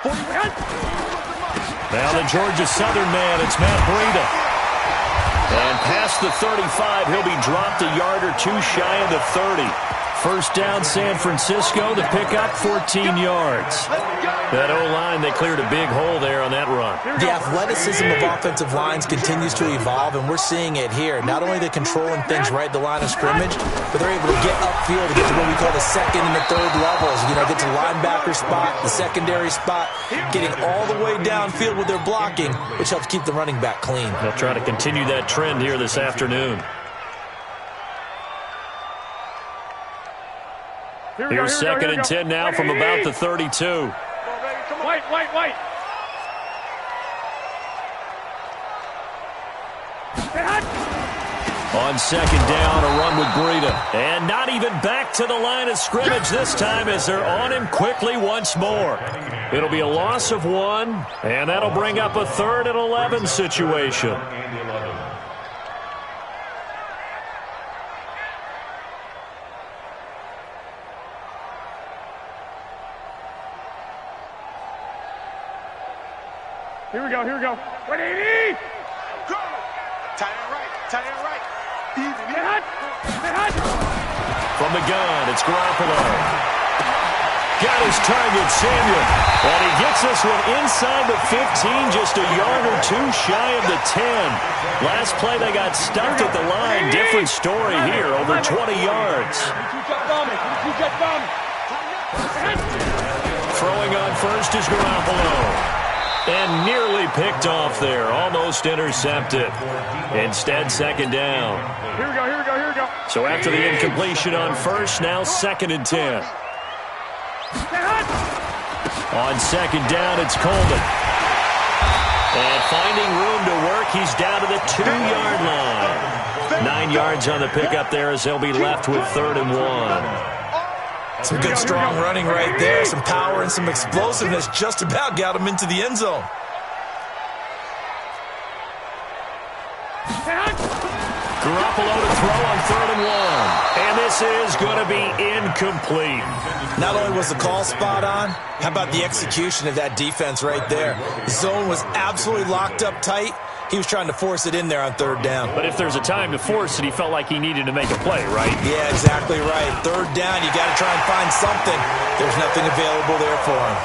Now the Georgia Southern man, it's Matt Breida. And past the 35, he'll be dropped a yard or two shy of the 30. First down, San Francisco. The pickup, 14 yards. That O-line, they cleared a big hole there on that run. The athleticism of offensive lines continues to evolve, and we're seeing it here. Not only are they controlling things right at the line of scrimmage, but they're able to get upfield to get to what we call the second and the third levels. You know, get to the linebacker spot, the secondary spot, getting all the way downfield with their blocking, which helps keep the running back clean. They'll try to continue that trend here this afternoon. Here's second and 10 now from about the 32. White. On second down, a run with Breida. And not even back to the line of scrimmage this time as they're on him quickly once more. It'll be a loss of 1, and that'll bring up a 3rd and 11 situation. Here we go. 180! Tight end right. From the gun, it's Garoppolo. Got his target, Samuel. And he gets this one inside the 15, just a yard or two shy of the 10. Last play, they got stuffed at the line. Different story here, over 20 yards. Throwing on first is Garoppolo. And nearly picked off there. Almost intercepted. Instead, second down. Here we go. So after the incompletion on first, now second and 10. On second down, it's Coleman. And finding room to work, he's down to the 2-yard line. 9 yards on the pickup there as they'll be left with 3rd and 1. Some good, strong running right there. Some power and some explosiveness just about got him into the end zone. Garoppolo to throw on 3rd and 1. And this is going to be incomplete. Not only was the call spot on, how about the execution of that defense right there? The zone was absolutely locked up tight. He was trying to force it in there on 3rd down. But if there's a time to force it, he felt like he needed to make a play, right? Yeah, exactly right. 3rd down, you got to try and find something. There's nothing available there for him.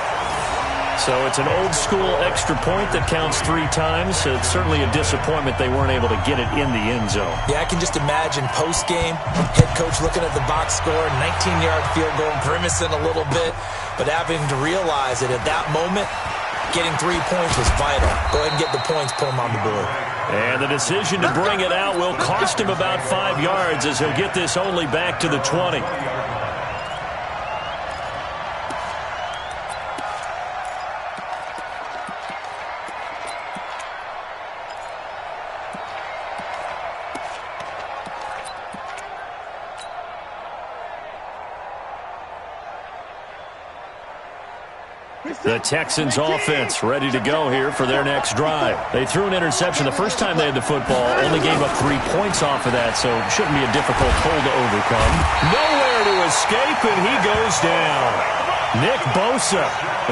So it's an old-school extra point that counts 3 times. So it's certainly a disappointment they weren't able to get it in the end zone. Yeah, I can just imagine post-game, head coach looking at the box score, 19-yard field goal, grimacing a little bit, but having to realize that at that moment, getting 3 points was vital. Go ahead and get the points, put them on the board. And the decision to bring it out will cost him about 5 yards as he'll get this only back to the 20. The Texans offense ready to go here for their next drive. They threw an interception the first time they had the football, only gave up 3 points off of that, so it shouldn't be a difficult hole to overcome. Nowhere to escape, and he goes down. Nick Bosa.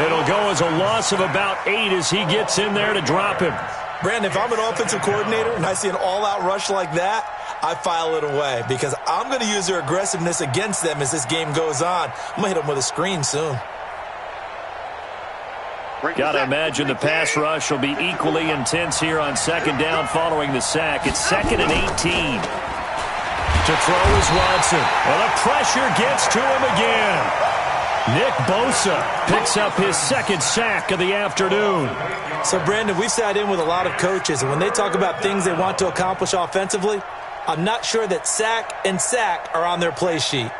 It'll go as a loss of about 8 as he gets in there to drop him. Brandon, if I'm an offensive coordinator and I see an all-out rush like that, I file it away because I'm going to use their aggressiveness against them as this game goes on. I'm going to hit them with a screen soon. Got to imagine the pass rush will be equally intense here on second down following the sack. It's 2nd and 18. To throw is Watson. Well, the pressure gets to him again. Nick Bosa picks up his 2nd sack of the afternoon. So, Brandon, we've sat in with a lot of coaches, and when they talk about things they want to accomplish offensively, I'm not sure that sack and sack are on their play sheet.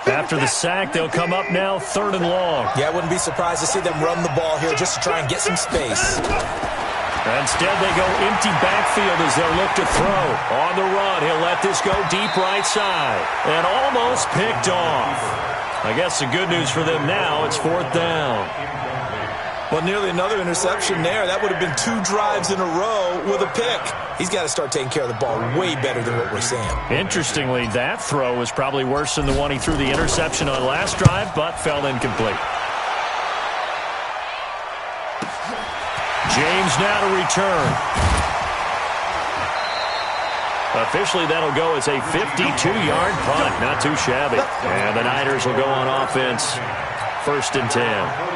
After the sack, they'll come up now 3rd and long. Yeah, I wouldn't be surprised to see them run the ball here just to try and get some space. Instead, they go empty backfield as they'll look to throw. On the run, he'll let this go deep right side. And almost picked off. I guess the good news for them now, it's 4th down. Well, nearly another interception there. That would have been 2 drives in a row with a pick. He's got to start taking care of the ball way better than what we're seeing. Interestingly, that throw was probably worse than the one he threw the interception on last drive, but fell incomplete. James now to return. Officially, that'll go as a 52-yard punt. Not too shabby. And the Niners will go on offense. 1st and 10.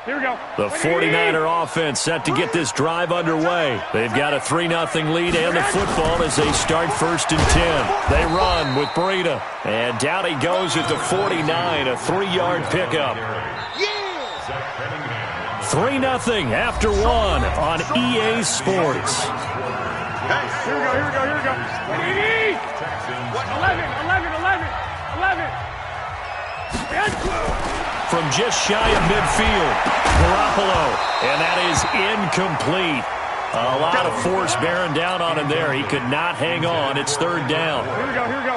Here we go. The 49er offense set to get this drive underway. They've got a 3-0 lead and the football as they start 1st and 10. They run with Breida. And down he goes at the 49, a 3-yard pickup. 3-0 after 1 on EA Sports. Here we go, here we go, here we go. 11. From just shy of midfield, Garoppolo, and that is incomplete. A lot of force bearing down on him there. He could not hang on. It's 3rd down. Here we go, here we go.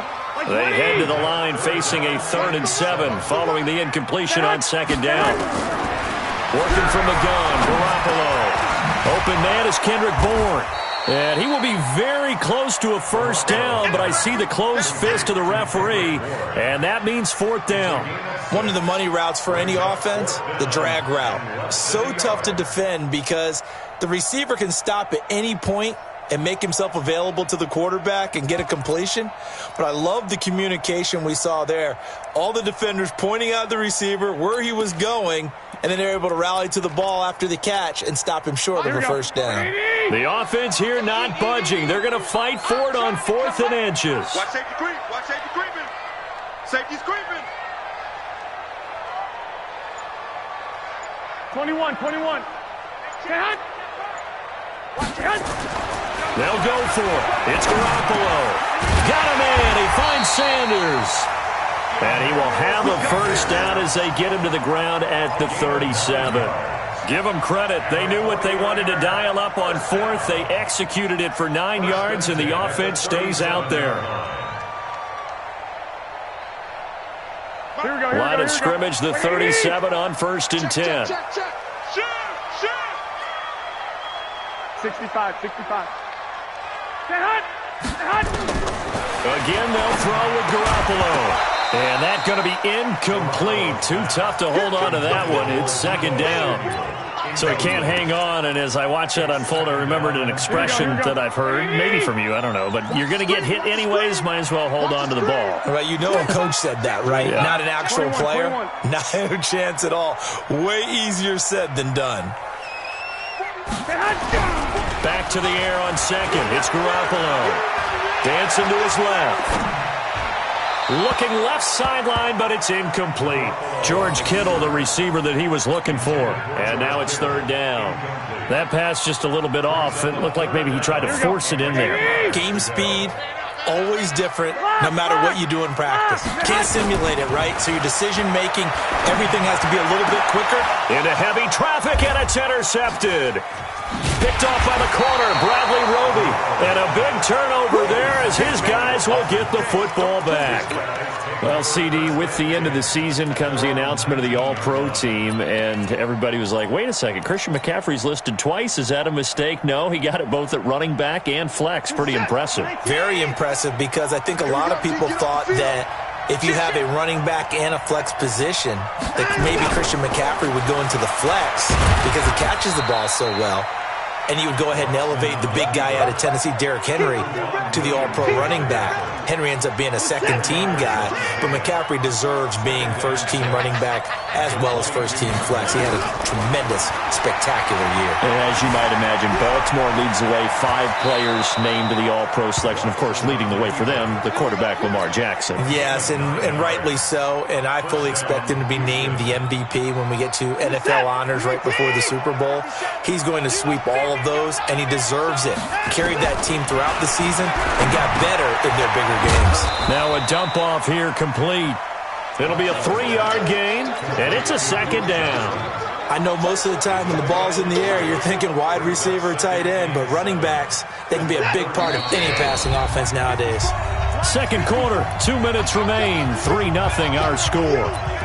They head to the line facing a 3rd and 7 following the incompletion on 2nd down. Working from the gun, Garoppolo. Open man is Kendrick Bourne. And he will be very close to a 1st down, but I see the closed fist of the referee, and that means 4th down. One of the money routes for any offense, the drag route. So tough to defend because the receiver can stop at any point and make himself available to the quarterback and get a completion. But I love the communication we saw there. All the defenders pointing out the receiver, where he was going, and then they're able to rally to the ball after the catch and stop him short of a 1st down. The offense here not budging. They're going to fight for it on 4th and inches. Watch safety creep. Watch safety creeping. Safety's creeping. 21. They'll go for it. It's Garoppolo. Got him in. He finds Sanders. And he will have a 1st down as they get him to the ground at the 37. Give them credit. They knew what they wanted to dial up on 4th. They executed it for 9 yards, and the offense stays out there. Here we go, Line of scrimmage, the 37 on 1st and 10. 65. Again, they'll throw with Garoppolo. And that's going to be incomplete. Too tough to hold on to that one. It's 2nd down. So he can't hang on, and as I watch that unfold, I remembered an expression that I've heard, maybe from you, I don't know, but you're going to get hit anyways, might as well hold on to the ball. Right, you know a coach said that, right? Yeah. Not an actual 21, player. 21. No chance at all. Way easier said than done. Back to the air on 2nd. It's Garoppolo. Dancing to his left. Looking left sideline, but it's incomplete. George Kittle, the receiver that he was looking for. And now it's 3rd down. That pass just a little bit off. It looked like maybe he tried to force it in there. Game speed, always different, no matter what you do in practice. Can't simulate it, right? So your decision-making, everything has to be a little bit quicker. Into heavy traffic, and it's intercepted. Picked off by the corner, Bradley Roby. And a big turnover there as his guys will get the football back. Well, CD, with the end of the season comes the announcement of the All-Pro team, and everybody was like, wait a second, Christian McCaffrey's listed twice. Is that a mistake? No, he got it both at running back and flex. Pretty impressive. Very impressive, because I think a lot of people thought that if you have a running back and a flex position, that maybe Christian McCaffrey would go into the flex because he catches the ball so well. And you would go ahead and elevate the big guy out of Tennessee, Derrick Henry, to the all-pro running back. Henry ends up being a second-team guy, but McCaffrey deserves being first-team running back as well as first-team flex. He had a tremendous, spectacular year. And as you might imagine, Baltimore leads the way. 5 players named to the all-pro selection. Of course, leading the way for them, the quarterback Lamar Jackson. Yes, and rightly so. And I fully expect him to be named the MVP when we get to NFL honors right before the Super Bowl. He's going to sweep all of those, and he deserves it. Carried that team throughout the season and got better in their bigger games. Now a dump off here complete. It'll be a 3-yard gain, and it's a 2nd down. I know most of the time when the ball's in the air, you're thinking wide receiver, tight end, but running backs, they can be a big part of any passing offense nowadays. Second quarter, 2 minutes remain, 3-0 our score.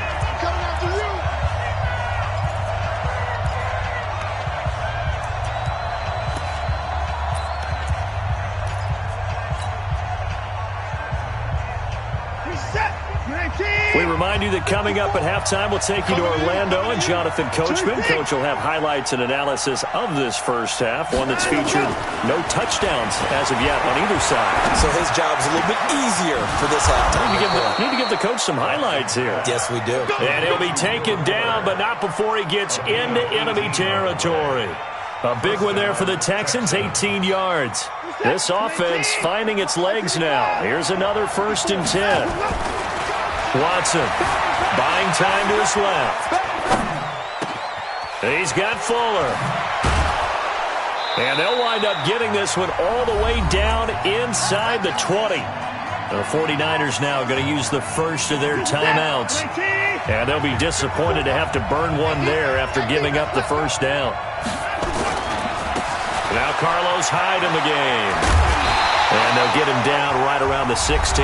We remind you that coming up at halftime, we'll take you to Orlando and Jonathan Coachman. Coach will have highlights and analysis of this first half, one that's featured no touchdowns as of yet on either side. So his job's a little bit easier for this halftime. Need to give the coach some highlights here. Yes, we do. And he'll be taken down, but not before he gets into enemy territory. A big one there for the Texans, 18 yards. This offense finding its legs now. Here's another 1st and 10. Watson buying time to his left. He's got Fuller. And they'll wind up getting this one all the way down inside the 20. The 49ers now going to use the first of their timeouts. And they'll be disappointed to have to burn one there after giving up the first down. Now Carlos Hyde in the game. And they'll get him down right around the 16.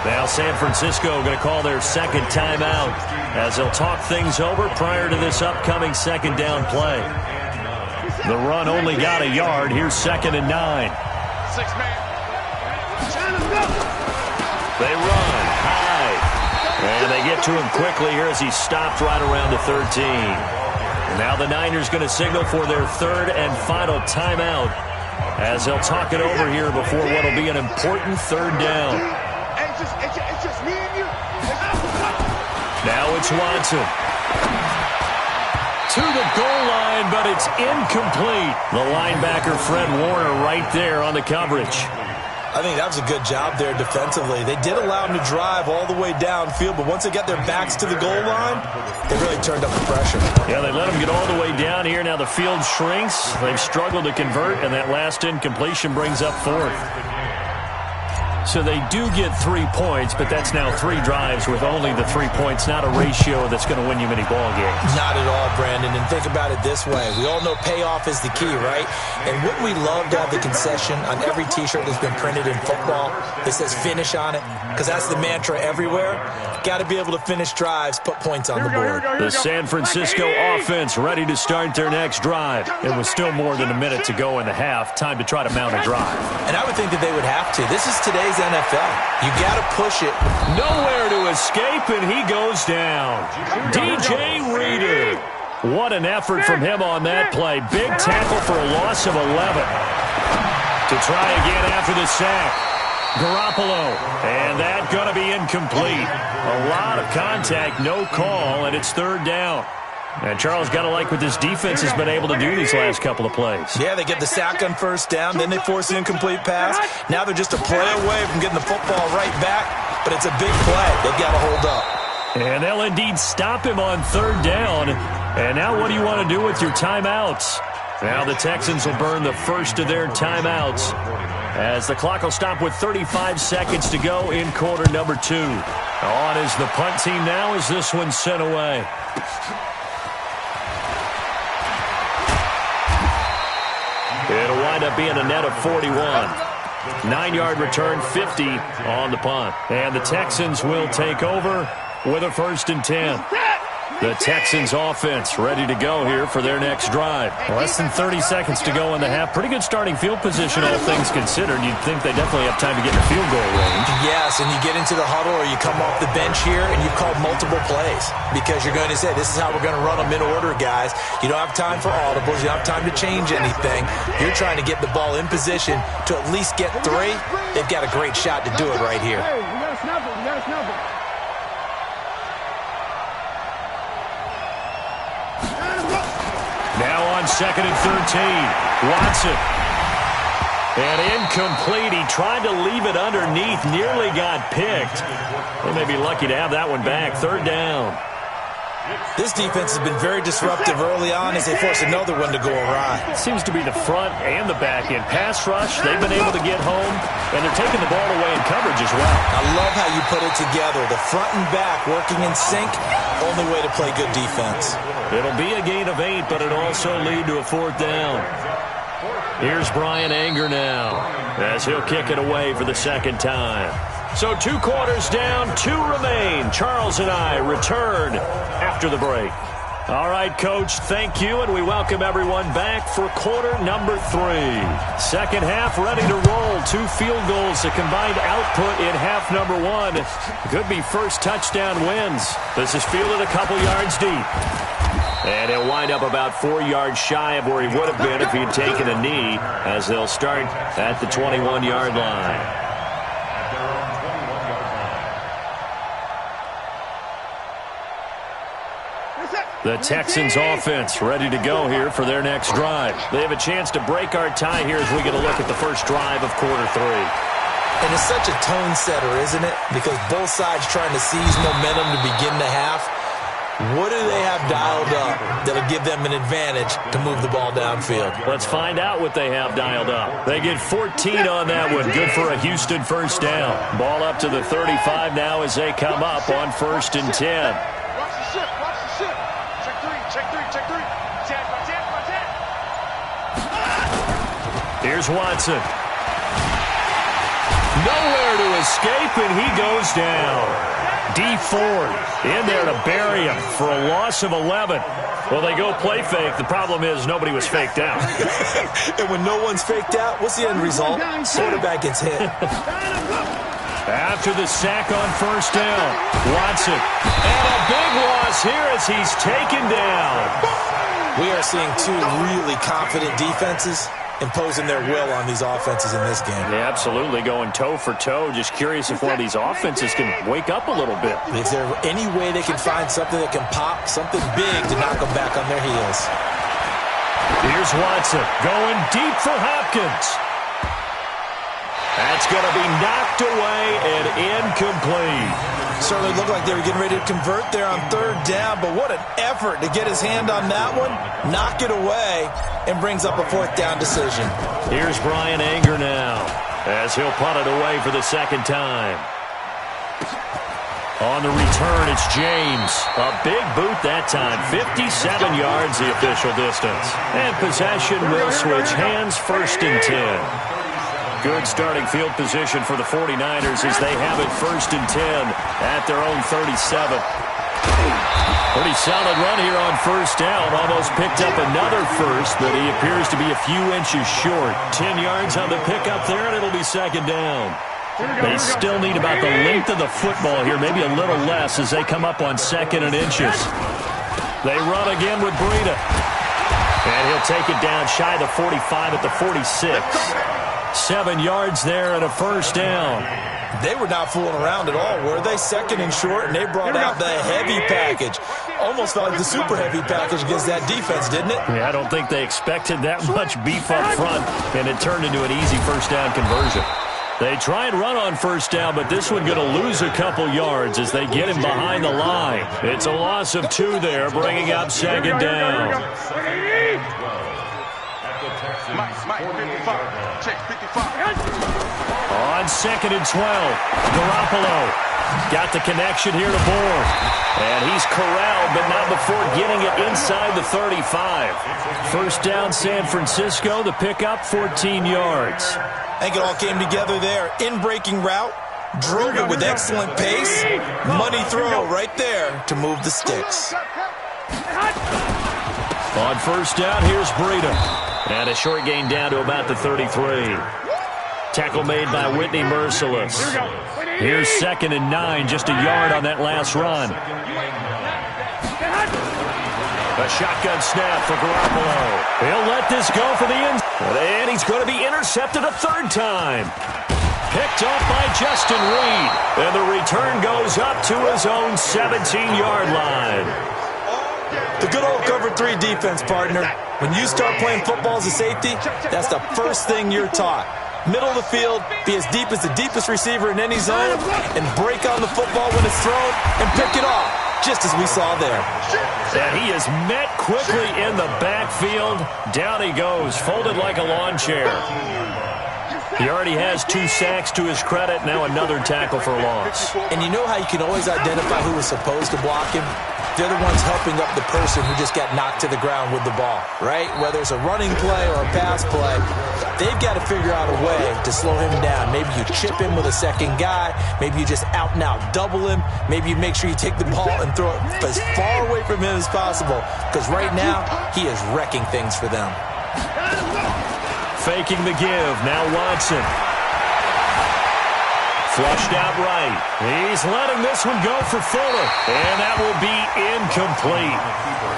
Now San Francisco going to call their second timeout as they'll talk things over prior to this upcoming second down play. The run only got a yard. Here's 2nd and 9. 6-man. They run high. And they get to him quickly here as he stopped right around the 13. And now the Niners going to signal for their third and final timeout as they'll talk it over here before what will be an important third down. It's just me and you. Now it's Watson. To the goal line, but it's incomplete. The linebacker, Fred Warner, right there on the coverage. I think that was a good job there defensively. They did allow him to drive all the way downfield, but once they got their backs to the goal line, they really turned up the pressure. Yeah, they let him get all the way down here. Now the field shrinks. They've struggled to convert, and that last incompletion brings up 4th. So they do get 3 points, but that's now 3 drives with only the 3 points, not a ratio that's going to win you many ball games. Not at all, Brandon. And think about it this way. We all know payoff is the key, right? And wouldn't we love to have the concession on every T-shirt that's been printed in football that says finish on it? Because that's the mantra everywhere. Got to be able to finish drives, put points on the board. The San Francisco offense ready to start their next drive. It was still more than a minute to go in the half. Time to try to mount a drive. And I would think that they would have to. This is today's NFL. You got to push it. Nowhere to escape, and he goes down. DJ Reader. What an effort from him on that play. Big tackle for a loss of 11. To try again after the sack. Garoppolo. And that going to be incomplete. A lot of contact, no call, and it's 3rd down. And Charles, got to like what this defense has been able to do these last couple of plays. Yeah, they get the sack on 1st down, then they force the incomplete pass. Now they're just a play away from getting the football right back, but it's a big play. They've got to hold up. And they'll indeed stop him on 3rd down. And now what do you want to do with your timeouts? Now the Texans will burn the first of their timeouts as the clock will stop with 35 seconds to go in quarter number 2. On is the punt team now as this one's sent away. It'll wind up being a net of 41. 9-yard return, 50 on the punt. And the Texans will take over with a 1st and 10. The Texans offense ready to go here for their next drive. Less than 30 seconds to go in the half. Pretty good starting field position, all things considered. You'd think they definitely have time to get in the field goal range. Yes, and you get into the huddle or you come off the bench here and you've called multiple plays because you're going to say, this is how we're going to run them in order, guys. You don't have time for audibles. You don't have time to change anything. You're trying to get the ball in position to at least get 3. They've got a great shot to do it right here. Hey, you got to snap it. You got to snap it. Now on 2nd and 13, Watson. And incomplete. He tried to leave it underneath, nearly got picked. They may be lucky to have that one back. 3rd down. This defense has been very disruptive early on as they force another one to go awry. Seems to be the front and the back end. Pass rush, they've been able to get home, and they're taking the ball away in coverage as well. I love how you put it together. The front and back working in sync. Only way to play good defense. It'll be a gain of 8, but it'll also lead to a 4th down. Here's Brian Anger now as he'll kick it away for the 2nd time. So 2 quarters down, 2 remain. Charles and I return after the break. All right, Coach, thank you, and we welcome everyone back for quarter number 3. Second half ready to roll. 2 field goals, a combined output in half number 1. Could be first touchdown wins. This is fielded a couple yards deep. And he'll wind up about 4 yards shy of where he would have been if he'd taken a knee, as they'll start at the 21-yard line. The Texans offense ready to go here for their next drive. They have a chance to break our tie here as we get a look at the first drive of quarter 3. And it's such a tone setter, isn't it? Because both sides trying to seize momentum to begin the half. What do they have dialed up that'll give them an advantage to move the ball downfield? Let's find out what they have dialed up. They get 14 on that one. Good for a Houston first down. Ball up to the 35 now as they come up on 1st and 10. Watch the ship. Watch the ship. Check 3. Check 3. Tap. Here's Watson. Nowhere to escape, and he goes down. D. Ford in there to bury him for a loss of 11. Well, they go play fake. The problem is nobody was faked out. And when no one's faked out, what's the end result? Quarterback gets hit. After the sack on 1st down, Watson. And a big loss here as he's taken down. We are seeing 2 really confident defenses imposing their will on these offenses in this game. Yeah, absolutely, going toe for toe. Just curious if one of these offenses can wake up a little bit. Is there any way they can find something that can pop, something big to knock them back on their heels? Here's Watson going deep for Hopkins. That's going to be knocked away and incomplete. Certainly looked like they were getting ready to convert there on 3rd down, but what an effort to get his hand on that one, knock it away, and brings up a 4th down decision. Here's Brian Anger now as he'll punt it away for the 2nd time. On the return, it's James. A big boot that time. 57 yards the official distance. And possession will switch hands, 1st and 10. Good starting field position for the 49ers as they have it 1st and 10 at their own 37. Pretty solid run here on 1st down. Almost picked up another first, but he appears to be a few inches short. 10 yards on the pickup there, and it'll be 2nd down. They still need about the length of the football here, maybe a little less as they come up on 2nd and inches. They run again with Breida. And he'll take it down shy of the 45 at the 46. 7 yards there and a 1st down. They were not fooling around at all, were they? 2nd and short, and they brought out the heavy package. Almost felt like the super heavy package against that defense, didn't it? Yeah, I don't think they expected that much beef up front, and it turned into an easy 1st down conversion. They try and run on 1st down, but this one going to lose a couple yards as they get him behind the line. It's a loss of 2 there, bringing up 2nd down. Mike, 55. Check 55. On 2nd and 12, Garoppolo got the connection here to Bourne. And he's corralled, but not before getting it inside the 35. 1st down, San Francisco. The pickup, 14 yards. I think it all came together there. In-breaking route, drove it with excellent pace. Money throw right there to move the sticks. On 1st down, here's Breida. And a short gain down to about the 33. Tackle made by Whitney Merciless. Here's 2nd and 9, just a yard on that last run. A shotgun snap for Garoppolo. He'll let this go for the end. And he's going to be intercepted a 3rd time. Picked off by Justin Reed. And the return goes up to his own 17-yard line. The good old cover 3 defense, partner. When you start playing football as a safety, that's the first thing you're taught. Middle of the field, be as deep as the deepest receiver in any zone, and break on the football when it's thrown, and pick it off, just as we saw there. And he is met quickly in the backfield. Down he goes, folded like a lawn chair. He already has 2 sacks to his credit, now another tackle for loss. And you know how you can always identify who was supposed to block him? they're the ones helping up the person who just got knocked to the ground with the ball, right? Whether it's a running play or a pass play, they've got to figure out a way to slow him down. Maybe you chip him with a second guy. Maybe you just out-and-out double him. Maybe you make sure you take the ball and throw it as far away from him as possible, because right now he is wrecking things for them. Faking the give. Now Watson. Flushed out right. He's letting this one go for Fuller. And that will be incomplete.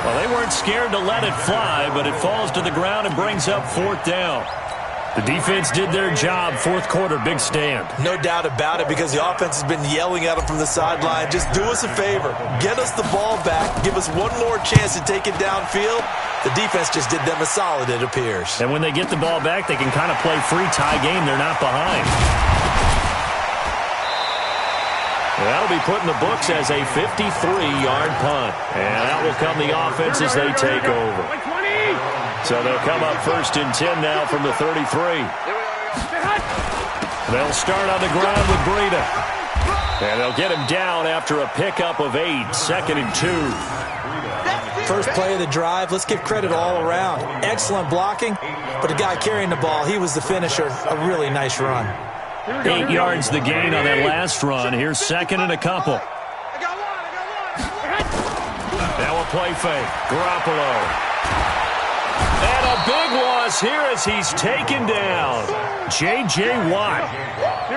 Well, they weren't scared to let it fly, but it falls to the ground and brings up 4th down. The defense did their job. 4th quarter, big stand. No doubt about it, because the offense has been yelling at them from the sideline. Just do us a favor. Get us the ball back. Give us one more chance to take it downfield. The defense just did them a solid, it appears. And when they get the ball back, they can kind of play free tie game. They're not behind. That'll be put in the books as a 53-yard punt. And out will come the offense as they take over. So they'll come up 1st and 10 now from the 33. They'll start on the ground with Breida. And they'll get him down after a pickup of 8. 2nd and 2. First play of the drive, let's give credit all around. Excellent blocking, but the guy carrying the ball, he was the finisher. A really nice run. 8 yards the gain on that last run. Here's 2nd and a couple. Now a play fake. Garoppolo. And a big loss here as he's taken down. J.J. Watt.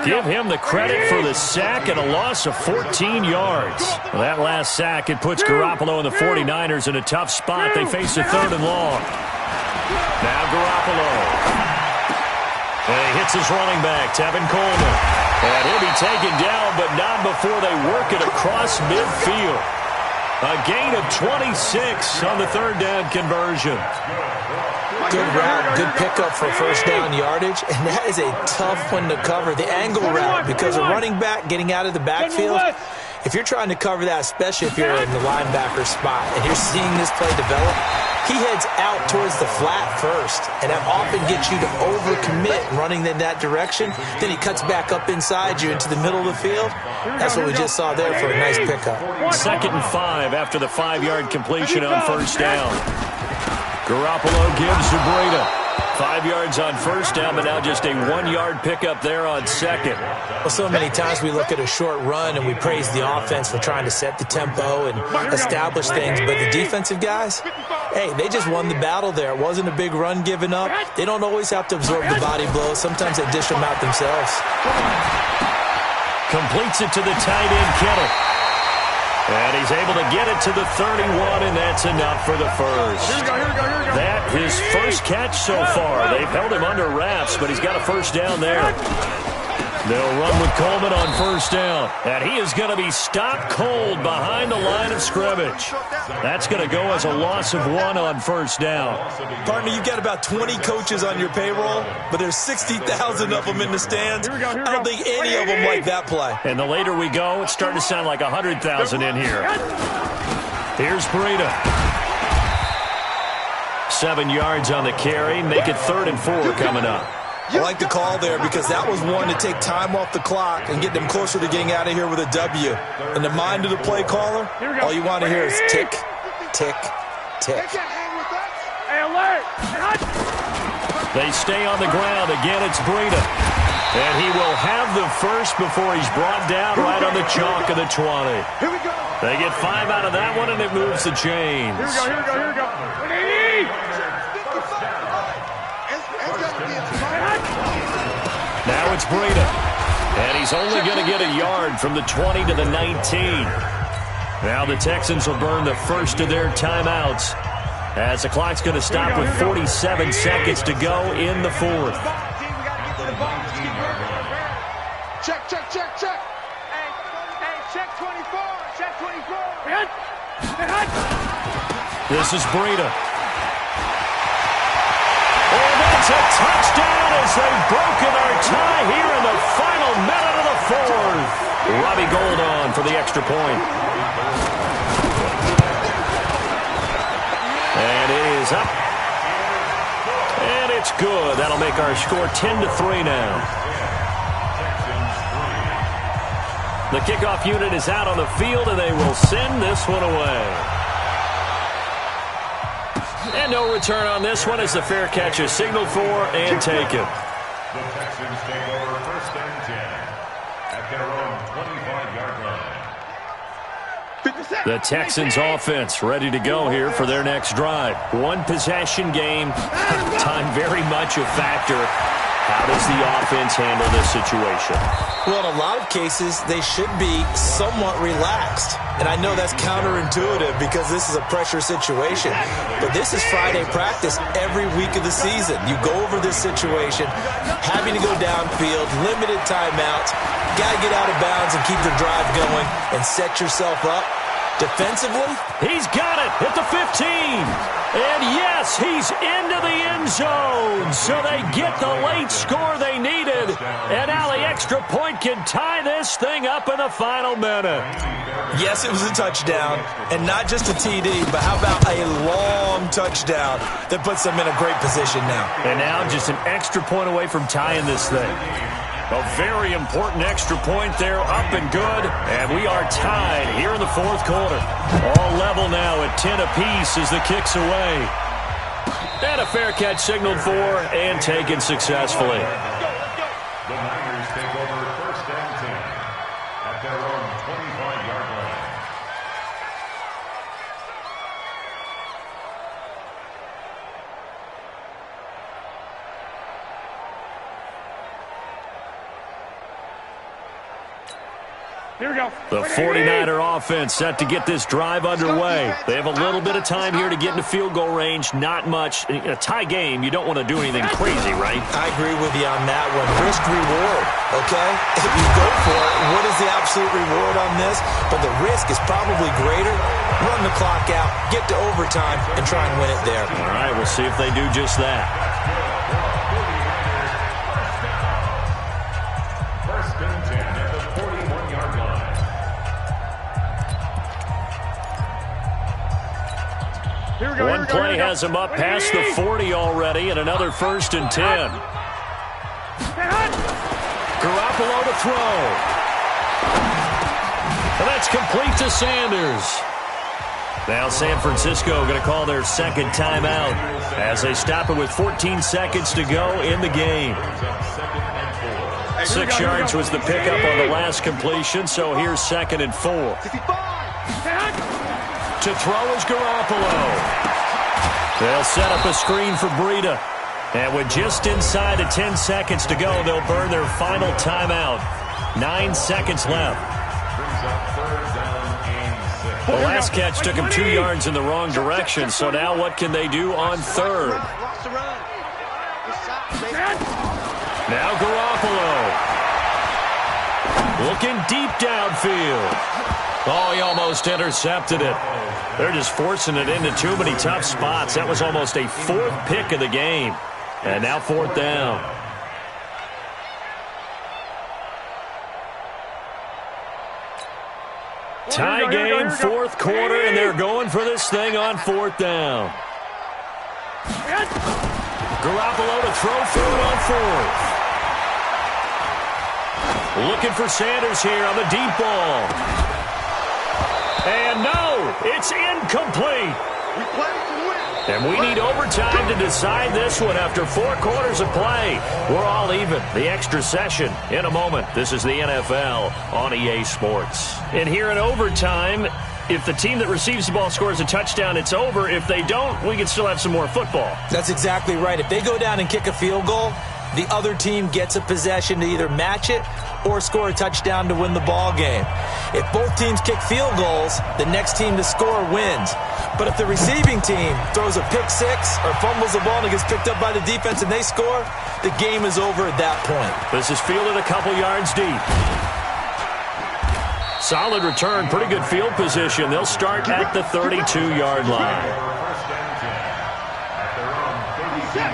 Give him the credit for the sack and a loss of 14 yards. Well, that last sack, it puts Garoppolo and the 49ers in a tough spot. They face a 3rd and long. Now Garoppolo. And he hits his running back, Tevin Coleman. And he'll be taken down, but not before they work it across midfield. A gain of 26 on the 3rd down conversion. Good route, good pickup for 1st down yardage, and that is a tough one to cover. The angle route, because a running back getting out of the backfield, if you're trying to cover that, especially if you're in the linebacker spot, and you're seeing this play develop, he heads out towards the flat first, and that often gets you to overcommit running in that direction. Then he cuts back up inside you into the middle of the field. That's what we just saw there for a nice pickup. 2nd and 5 after the 5-yard completion on 1st down. Garoppolo gives to Breida. 5 yards on 1st down, but now just a 1-yard pickup there on 2nd. Well, so many times we look at a short run and we praise the offense for trying to set the tempo and establish things, but the defensive guys, hey, they just won the battle there. It wasn't a big run given up. They don't always have to absorb the body blows. Sometimes they dish them out themselves. Completes it to the tight end, Kittle. And he's able to get it to the 31, and that's enough for the first. That his first catch so far. They've held him under wraps, but he's got a 1st down there. They'll run with Coleman on 1st down. And he is going to be stopped cold behind the line of scrimmage. That's going to go as a loss of 1 on 1st down. Partner, you've got about 20 coaches on your payroll, but there's 60,000 of them in the stands. I don't think any of them like that play. And the later we go, it's starting to sound like 100,000 in here. Here's Breida. 7 yards on the carry. Make it 3rd and 4 coming up. I like the call there because that was one to take time off the clock and get them closer to getting out of here with a W. In the mind of the play caller, all you want to hear is tick, tick, tick. Hey, alert! They stay on the ground. Again, it's Breida. And he will have the first before he's brought down right on the chalk of the 20. Here we go. They get 5 out of that one, and it moves the chains. Here we go. Now it's Breida. And he's only going to get a yard from the 20 to the 19. Now the Texans will burn the first of their timeouts as the clock's going to stop with 47 seconds to go in the 4th. Check. Hey, check 24. Check 24. This is Breida. And that's a touchdown as they've broken our tie here in the final minute of the 4th. Robbie Gould on for the extra point. And it is up. And it's good. That'll make our score 10-3 now. The kickoff unit is out on the field, and they will send this one away. And no return on this one as the fair catch is signaled for and taken. The Texans take over 1st and 10 at their own 25-yard line. The Texans offense ready to go here for their next drive. One possession game, time very much a factor. How does the offense handle this situation? Well, in a lot of cases, they should be somewhat relaxed. And I know that's counterintuitive because this is a pressure situation. But this is Friday practice every week of the season. You go over this situation, having to go downfield, limited timeouts, got to get out of bounds and keep the drive going and set yourself up. Defensively, he's got it at the 15. And yes, he's into the end zone. So they get the late score they needed. And now the extra point can tie this thing up in the final minute. Yes, it was a touchdown. And not just a TD, but how about a long touchdown that puts them in a great position now. And now just an extra point away from tying this thing. A very important extra point there, up and good. And we are tied here in the 4th quarter. All level now at 10 apiece as the kick's away. And a fair catch signaled for and taken successfully. The Niners take over 1st and 10 at their own 25-yard line. Here we go. The 49er offense set to get this drive underway. They have a little bit of time here to get into field goal range. Not much. In a tie game, you don't want to do anything crazy, right? I agree with you on that one. Risk-reward, okay? If you go for it, what is the absolute reward on this? But the risk is probably greater. Run the clock out, get to overtime, and try and win it there. All right, we'll see if they do just that. 1st and 10 at the 41-yard line. One play has him up past the 40 already, and another 1st and 10. Garoppolo to throw. And that's complete to Sanders. Now San Francisco going to call their 2nd timeout as they stop it with 14 seconds to go in the game. 6 yards was the pickup on the last completion, so here's 2nd and 4. To throw is Garoppolo. They'll set up a screen for Breida. And with just inside of 10 seconds to go, they'll burn their final timeout. 9 seconds left. The last catch took him 2 yards in the wrong direction, so now what can they do on 3rd? Now Garoppolo. Looking deep downfield. Oh, he almost intercepted it. They're just forcing it into too many tough spots. That was almost a 4th pick of the game. And now 4th down. Tie game, 4th quarter, and they're going for this thing on 4th down. Garoppolo to throw for it on 4th. Looking for Sanders here on the deep ball. And no, it's incomplete. And we need overtime to decide this one after 4 quarters of play. We're all even. The extra session in a moment. This is the NFL on EA Sports. And here in overtime, if the team that receives the ball scores a touchdown, it's over. If they don't, we can still have some more football. That's exactly right. If they go down and kick a field goal, the other team gets a possession to either match it or score a touchdown to win the ball game. If both teams kick field goals, the next team to score wins. But if the receiving team throws a pick six or fumbles the ball and it gets picked up by the defense and they score, the game is over at that point. This is fielded a couple yards deep. Solid return, pretty good field position. They'll start at the 32-yard line.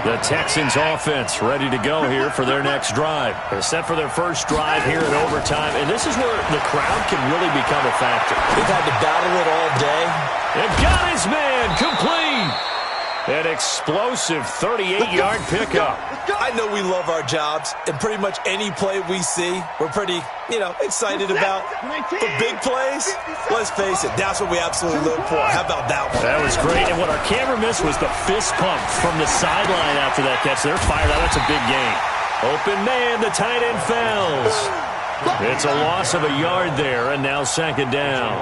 The Texans offense ready to go here for their next drive. They're set for their first drive here in overtime, and this is where the crowd can really become a factor. They've had to battle it all day. And got his man complete. An explosive 38-yard pickup. I know we love our jobs, and pretty much any play we see, we're pretty, excited about. But big plays, let's face it, that's what we absolutely live for. How about that one? That was great, and what our camera missed was the fist pump from the sideline after that catch. They're fired out. That's a big gain. Open man, the tight end fails. It's a loss of a yard there, and now second down.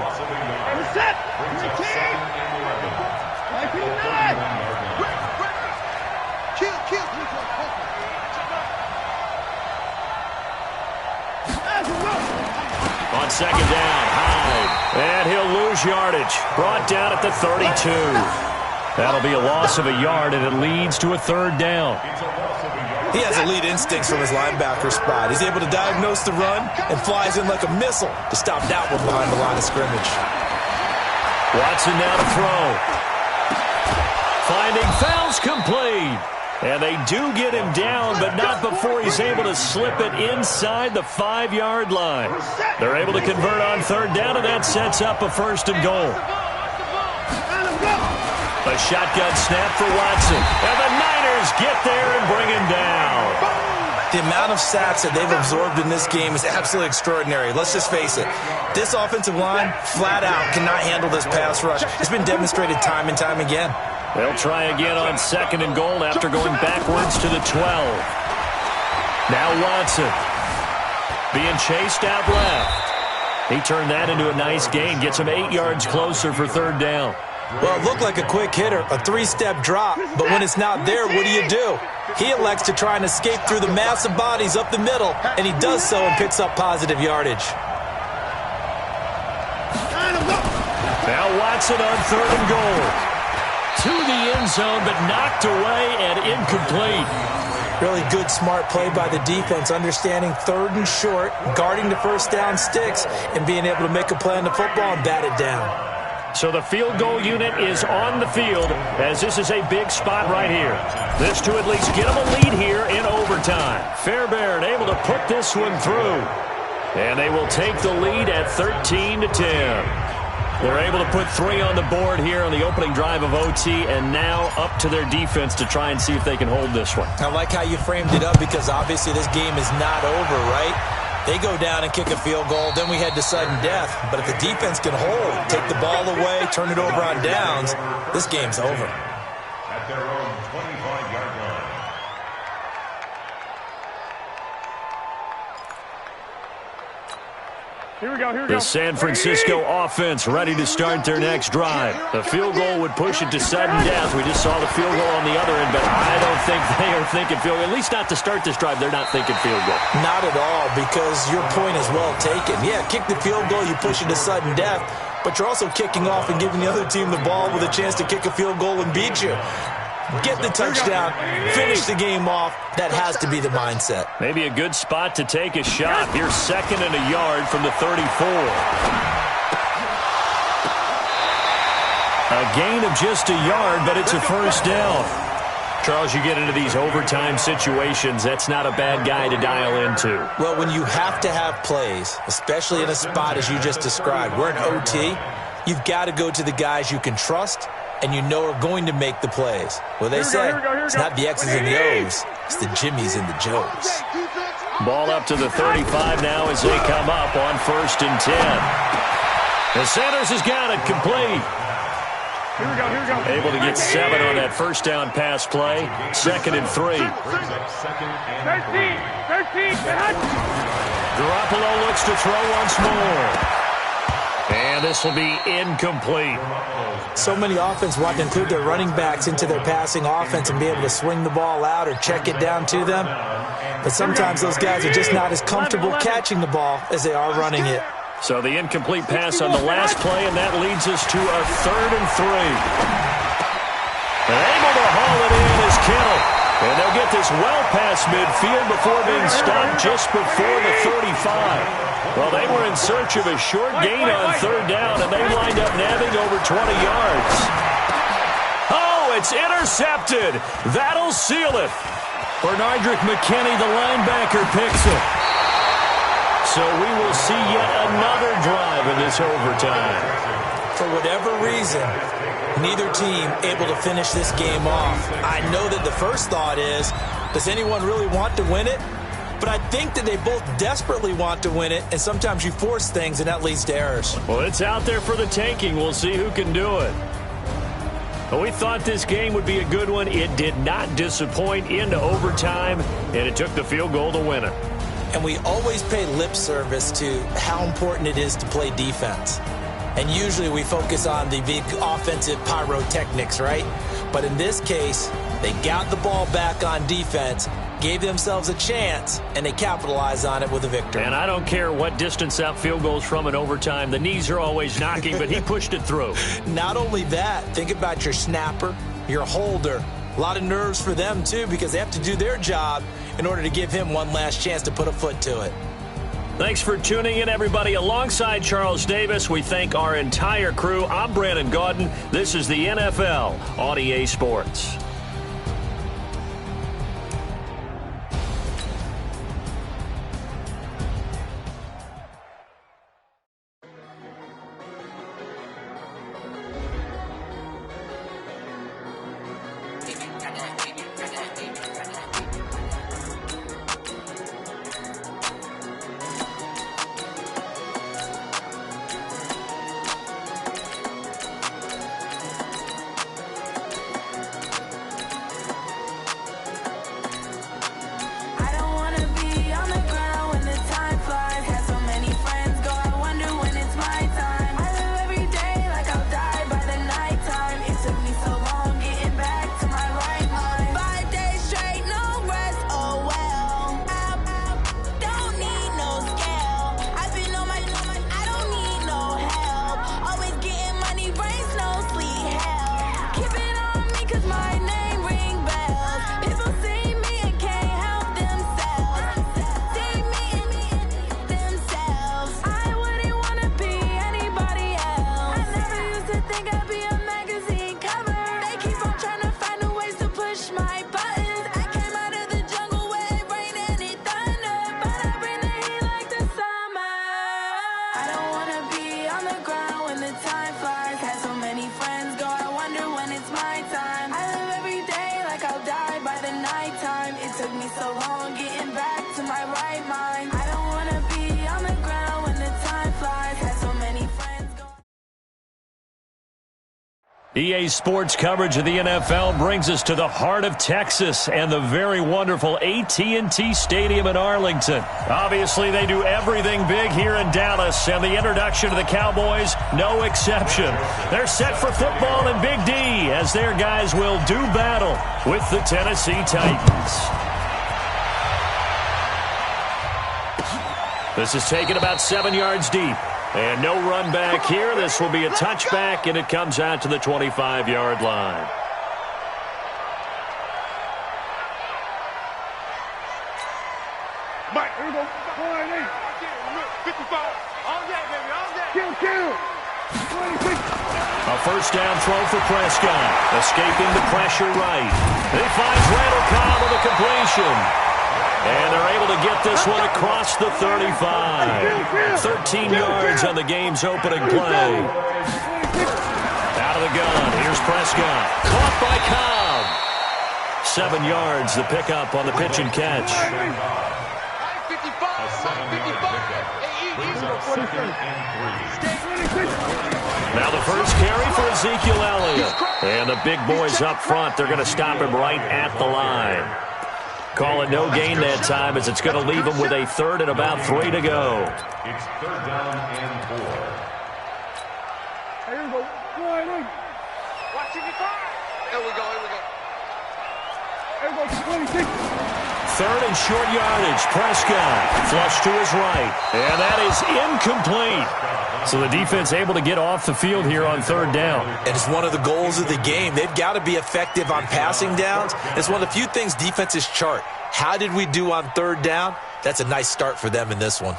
On second down, Hyde. And he'll lose yardage. Brought down at the 32. That'll be a loss of a yard, and it leads to a third down. He has elite instincts from his linebacker spot. He's able to diagnose the run and flies in like a missile to stop that one behind the line of scrimmage. Watson now to throw. Finding fouls complete. And they do get him down, but not before he's able to slip it inside the 5-yard line. They're able to convert on third down, and that sets up a first and goal. A shotgun snap for Watson. And the Niners get there and bring him down. The amount of sacks that they've absorbed in this game is absolutely extraordinary. Let's just face it. This offensive line, flat out, cannot handle this pass rush. It's been demonstrated time and time again. They'll try again on second and goal after going backwards to the 12. Now Watson being chased out left. He turned that into a nice gain. Gets him 8 yards closer for third down. Well, it looked like a quick hitter, a 3-step drop. But when it's not there, what do? He elects to try and escape through the massive bodies up the middle, and he does so and picks up positive yardage. Now Watson on third and goal. To the end zone, but knocked away and incomplete. Really good, smart play by the defense, understanding third and short, guarding the first down sticks, and being able to make a play on the football and bat it down. So the field goal unit is on the field, as this is a big spot right here. This to at least get them a lead here in overtime. Fairbairn able to put this one through. And they will take the lead at 13-10. They're able to put 3 on the board here on the opening drive of OT, and now up to their defense to try and see if they can hold this one. I like how you framed it up, because obviously this game is not over, right? They go down and kick a field goal, then we head to sudden death. But if the defense can hold, take the ball away, turn it over on downs, this game's over. At their own 25-yard line. Here we go. The San Francisco offense ready to start their next drive. The field goal would push it to sudden death. We just saw the field goal on the other end, but I don't think they are thinking field goal. At least not to start this drive. They're not thinking field goal. Not at all, because your point is well taken. Yeah, kick the field goal, you push it to sudden death, but you're also kicking off and giving the other team the ball with a chance to kick a field goal and beat you. Get the touchdown, finish the game off. That has to be the mindset. Maybe a good spot to take a shot. Here's second and a yard from the 34. A gain of just a yard, but it's a first down. Charles, you get into these overtime situations, that's not a bad guy to dial into. Well, when you have to have plays, especially in a spot as you just described, we're in OT, you've got to go to the guys you can trust and you know are going to make the plays. Well, they say it's not the X's and the O's, it's the Jimmies and the Joes. Ball up to the 35 now as they come up on 1st and 10. And Sanders has got it complete. Here we go. Able to get 7 on that first down pass play. 2nd and 3. 13. Garoppolo looks to throw once more. And this will be incomplete. So many offense want to include their running backs into their passing offense and be able to swing the ball out or check it down to them. But sometimes those guys are just not as comfortable catching the ball as they are running it. So the incomplete pass on the last play, and that leads us to a 3rd and 3. And able to haul it in is Kittle. And they'll get this well past midfield before being stopped just before the 35. Well, they were in search of a short gain on 3rd down, and they wind up nabbing over 20 yards. Oh, it's intercepted. That'll seal it. Bernardrick McKinney, the linebacker, picks it. So we will see yet another drive in this overtime. For whatever reason, neither team able to finish this game off. I know that the first thought is, does anyone really want to win it? But I think that they both desperately want to win it, and sometimes you force things, and that leads to errors. Well, it's out there for the taking. We'll see who can do it. But we thought this game would be a good one. It did not disappoint into overtime, and it took the field goal to win it. And we always pay lip service to how important it is to play defense. And usually we focus on the big offensive pyrotechnics, right? But in this case, they got the ball back on defense, gave themselves a chance, and they capitalized on it with a victory. And I don't care what distance that field goes from in overtime. The knees are always knocking, but he pushed it through. Not only that, think about your snapper, your holder. A lot of nerves for them, too, because they have to do their job in order to give him one last chance to put a foot to it. Thanks for tuning in, everybody. Alongside Charles Davis, we thank our entire crew. I'm Brandon Gaudin. This is the NFL on EA Sports. EA Sports coverage of the NFL brings us to the heart of Texas and the very wonderful AT&T Stadium in Arlington. Obviously, they do everything big here in Dallas, and the introduction to the Cowboys, no exception. They're set for football in Big D as their guys will do battle with the Tennessee Titans. This is taken about 7 yards deep. And no run back here. This will be a touchback, and it comes out to the 25-yard line. Mike, here we go. 55. All that, baby. All that. Kill. 26. A first down throw for Prescott. Escaping the pressure right. He finds Randall Cobb with a completion. And they're able to get this one across the 35. 13 yards on the game's opening play. Out of the gun. Here's Prescott. Caught by Cobb. 7 yards, the pickup on the pitch and catch. 55. Now the first carry for Ezekiel Elliott. And the big boys up front, they're going to stop him right at the line. Call it no gain that time as it's going to leave him with a third and about 3 to go. It's third down and 4. Here we go. Watch it. Here we go. Here we go. 26. Third and short yardage. Prescott flush to his right. And that is incomplete. So the defense able to get off the field here on third down. And it's one of the goals of the game. They've got to be effective on passing downs. It's one of the few things defenses chart. How did we do on third down? That's a nice start for them in this one.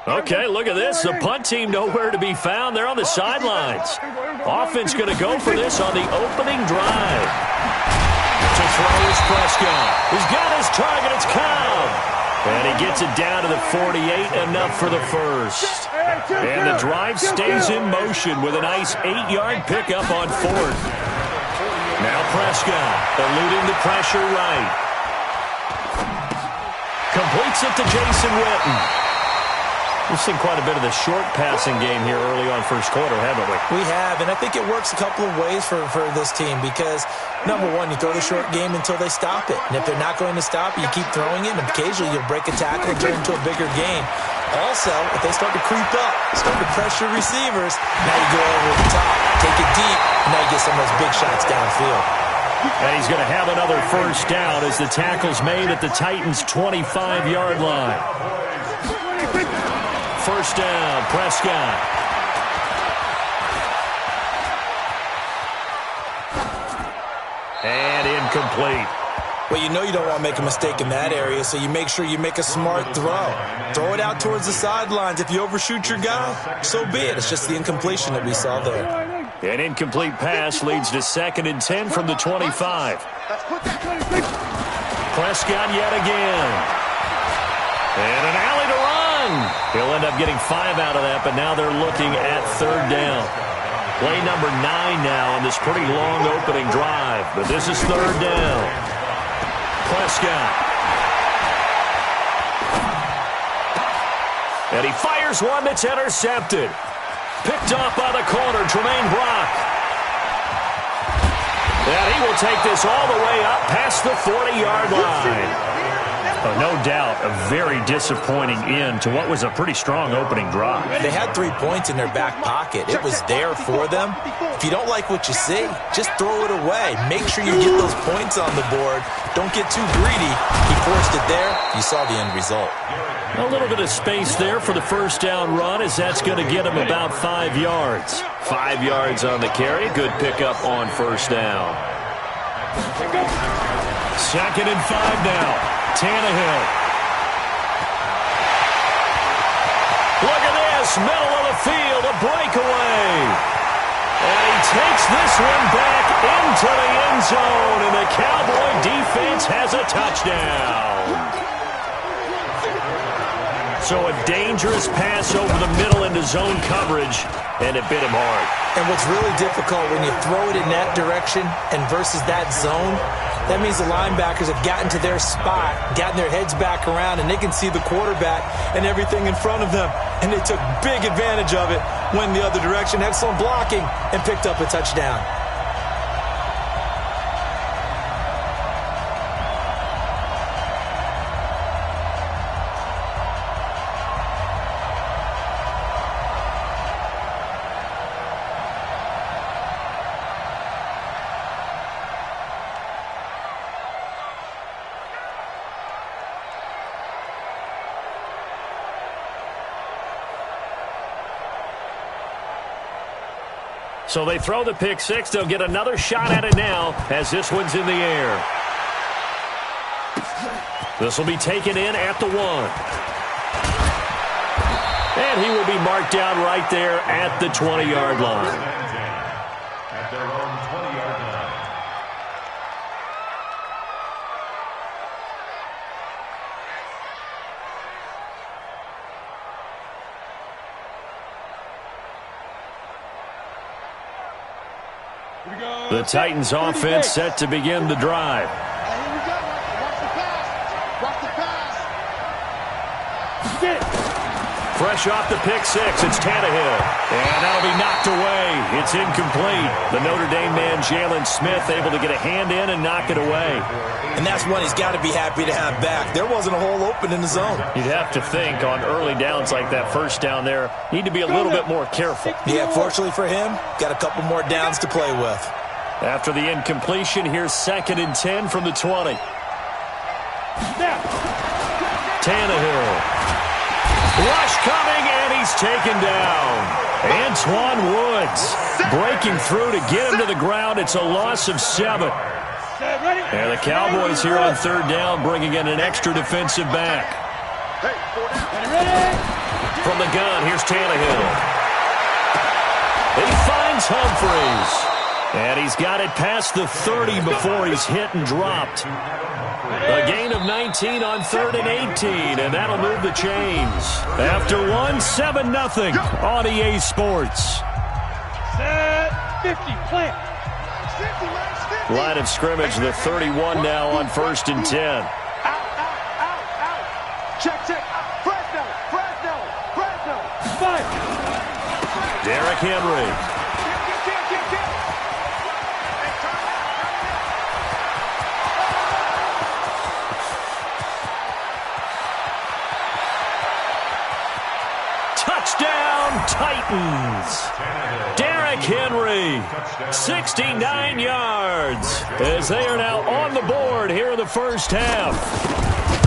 Okay, look at this. The punt team nowhere to be found. They're on the sidelines. Offense going to go for this on the opening drive. To throw is Prescott. He's got his target. It's Cobb. And he gets it down to the 48, enough for the first. And the drive stays in motion with a nice 8-yard pickup on fourth. Now Prescott, eluding the pressure right. Completes it to Jason Witten. We've seen quite a bit of the short passing game here early on first quarter, haven't we? We have, and I think it works a couple of ways for this team because, number one, you throw the short game until they stop it. And if they're not going to stop it, you keep throwing it, and occasionally you'll break a tackle and turn it into a bigger game. Also, if they start to creep up, start to pressure receivers, now you go over the top, take it deep, and now you get some of those big shots downfield. And he's going to have another first down as the tackle's made at the Titans' 25-yard line. First down, Prescott. And incomplete. Well, you know you don't want to make a mistake in that area, so you make sure you make a smart throw. Throw it out towards the sidelines. If you overshoot your guy, so be it. It's just the incompletion that we saw there. An incomplete pass leads to 2nd and 10 from the 25. Prescott yet again. And an alley to run. He'll end up getting 5 out of that, but now they're looking at 3rd down. Play number 9 now on this pretty long opening drive, but this is 3rd down. Prescott. And he fires one that's intercepted. Picked off by the corner, Tremaine Brock. And he will take this all the way up past the 40-yard line. Oh, no doubt a very disappointing end to what was a pretty strong opening drive. They had 3 points in their back pocket. It was there for them. If you don't like what you see, just throw it away. Make sure you get those points on the board. Don't get too greedy. He forced it there. You saw the end result. A little bit of space there for the first down run as that's going to get him about 5 yards. 5 yards on the carry. Good pickup on first down. 2nd and 5 now. Tannehill. Look at this, middle of the field, a breakaway. And he takes this one back into the end zone, and the Cowboy defense has a touchdown. So a dangerous pass over the middle into zone coverage, and it bit him hard. And what's really difficult when you throw it in that direction and versus that zone, that means the linebackers have gotten to their spot, gotten their heads back around, and they can see the quarterback and everything in front of them. And they took big advantage of it, went the other direction, excellent blocking, and picked up a touchdown. So they throw the pick six. They'll get another shot at it now as this one's in the air. This will be taken in at the 1. And he will be marked down right there at the 20-yard line. At their own 20-yard line. The Titans offense set to begin the drive. Here we go. Watch the pass. Watch the pass. Fresh off the pick six, it's Tannehill. And that'll be knocked away. It's incomplete. The Notre Dame man, Jalen Smith, able to get a hand in and knock it away. And that's one he's got to be happy to have back. There wasn't a hole open in the zone. You'd have to think on early downs like that first down there, need to be a little bit more careful. Yeah, fortunately for him, got a couple more downs to play with. After the incompletion, here's 2nd and 10 from the 20. Tannehill. Rush coming, and he's taken down. Antoine Woods breaking through to get him to the ground. It's a loss of 7. And the Cowboys here on 3rd down bringing in an extra defensive back. From the gun, here's Tannehill. He finds Humphreys. And he's got it past the 30 before he's hit and dropped. A gain of 19 on 3rd and 18, and that'll move the chains. After one, 7-0 on EA Sports. Set 50, plant. Line of scrimmage, the 31 now on 1st and 10. Out. Check. Fresno. Fight. Derrick Henry. Touchdown, Titans. Derrick Henry, 69 yards, as they are now on the board here in the first half.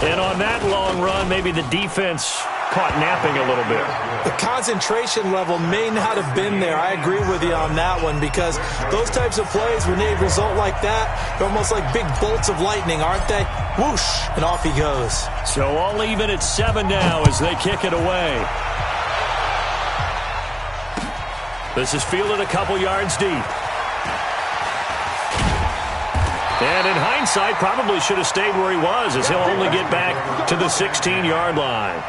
And on that long run, maybe the defense caught napping a little bit. The concentration level may not have been there. I agree with you on that one, because those types of plays, when they result like that, they're almost like big bolts of lightning, aren't they? Whoosh, and off he goes. So all even at 7 now as they kick it away. This is fielded a couple yards deep. And in hindsight, probably should have stayed where he was, as he'll only get back to the 16-yard line.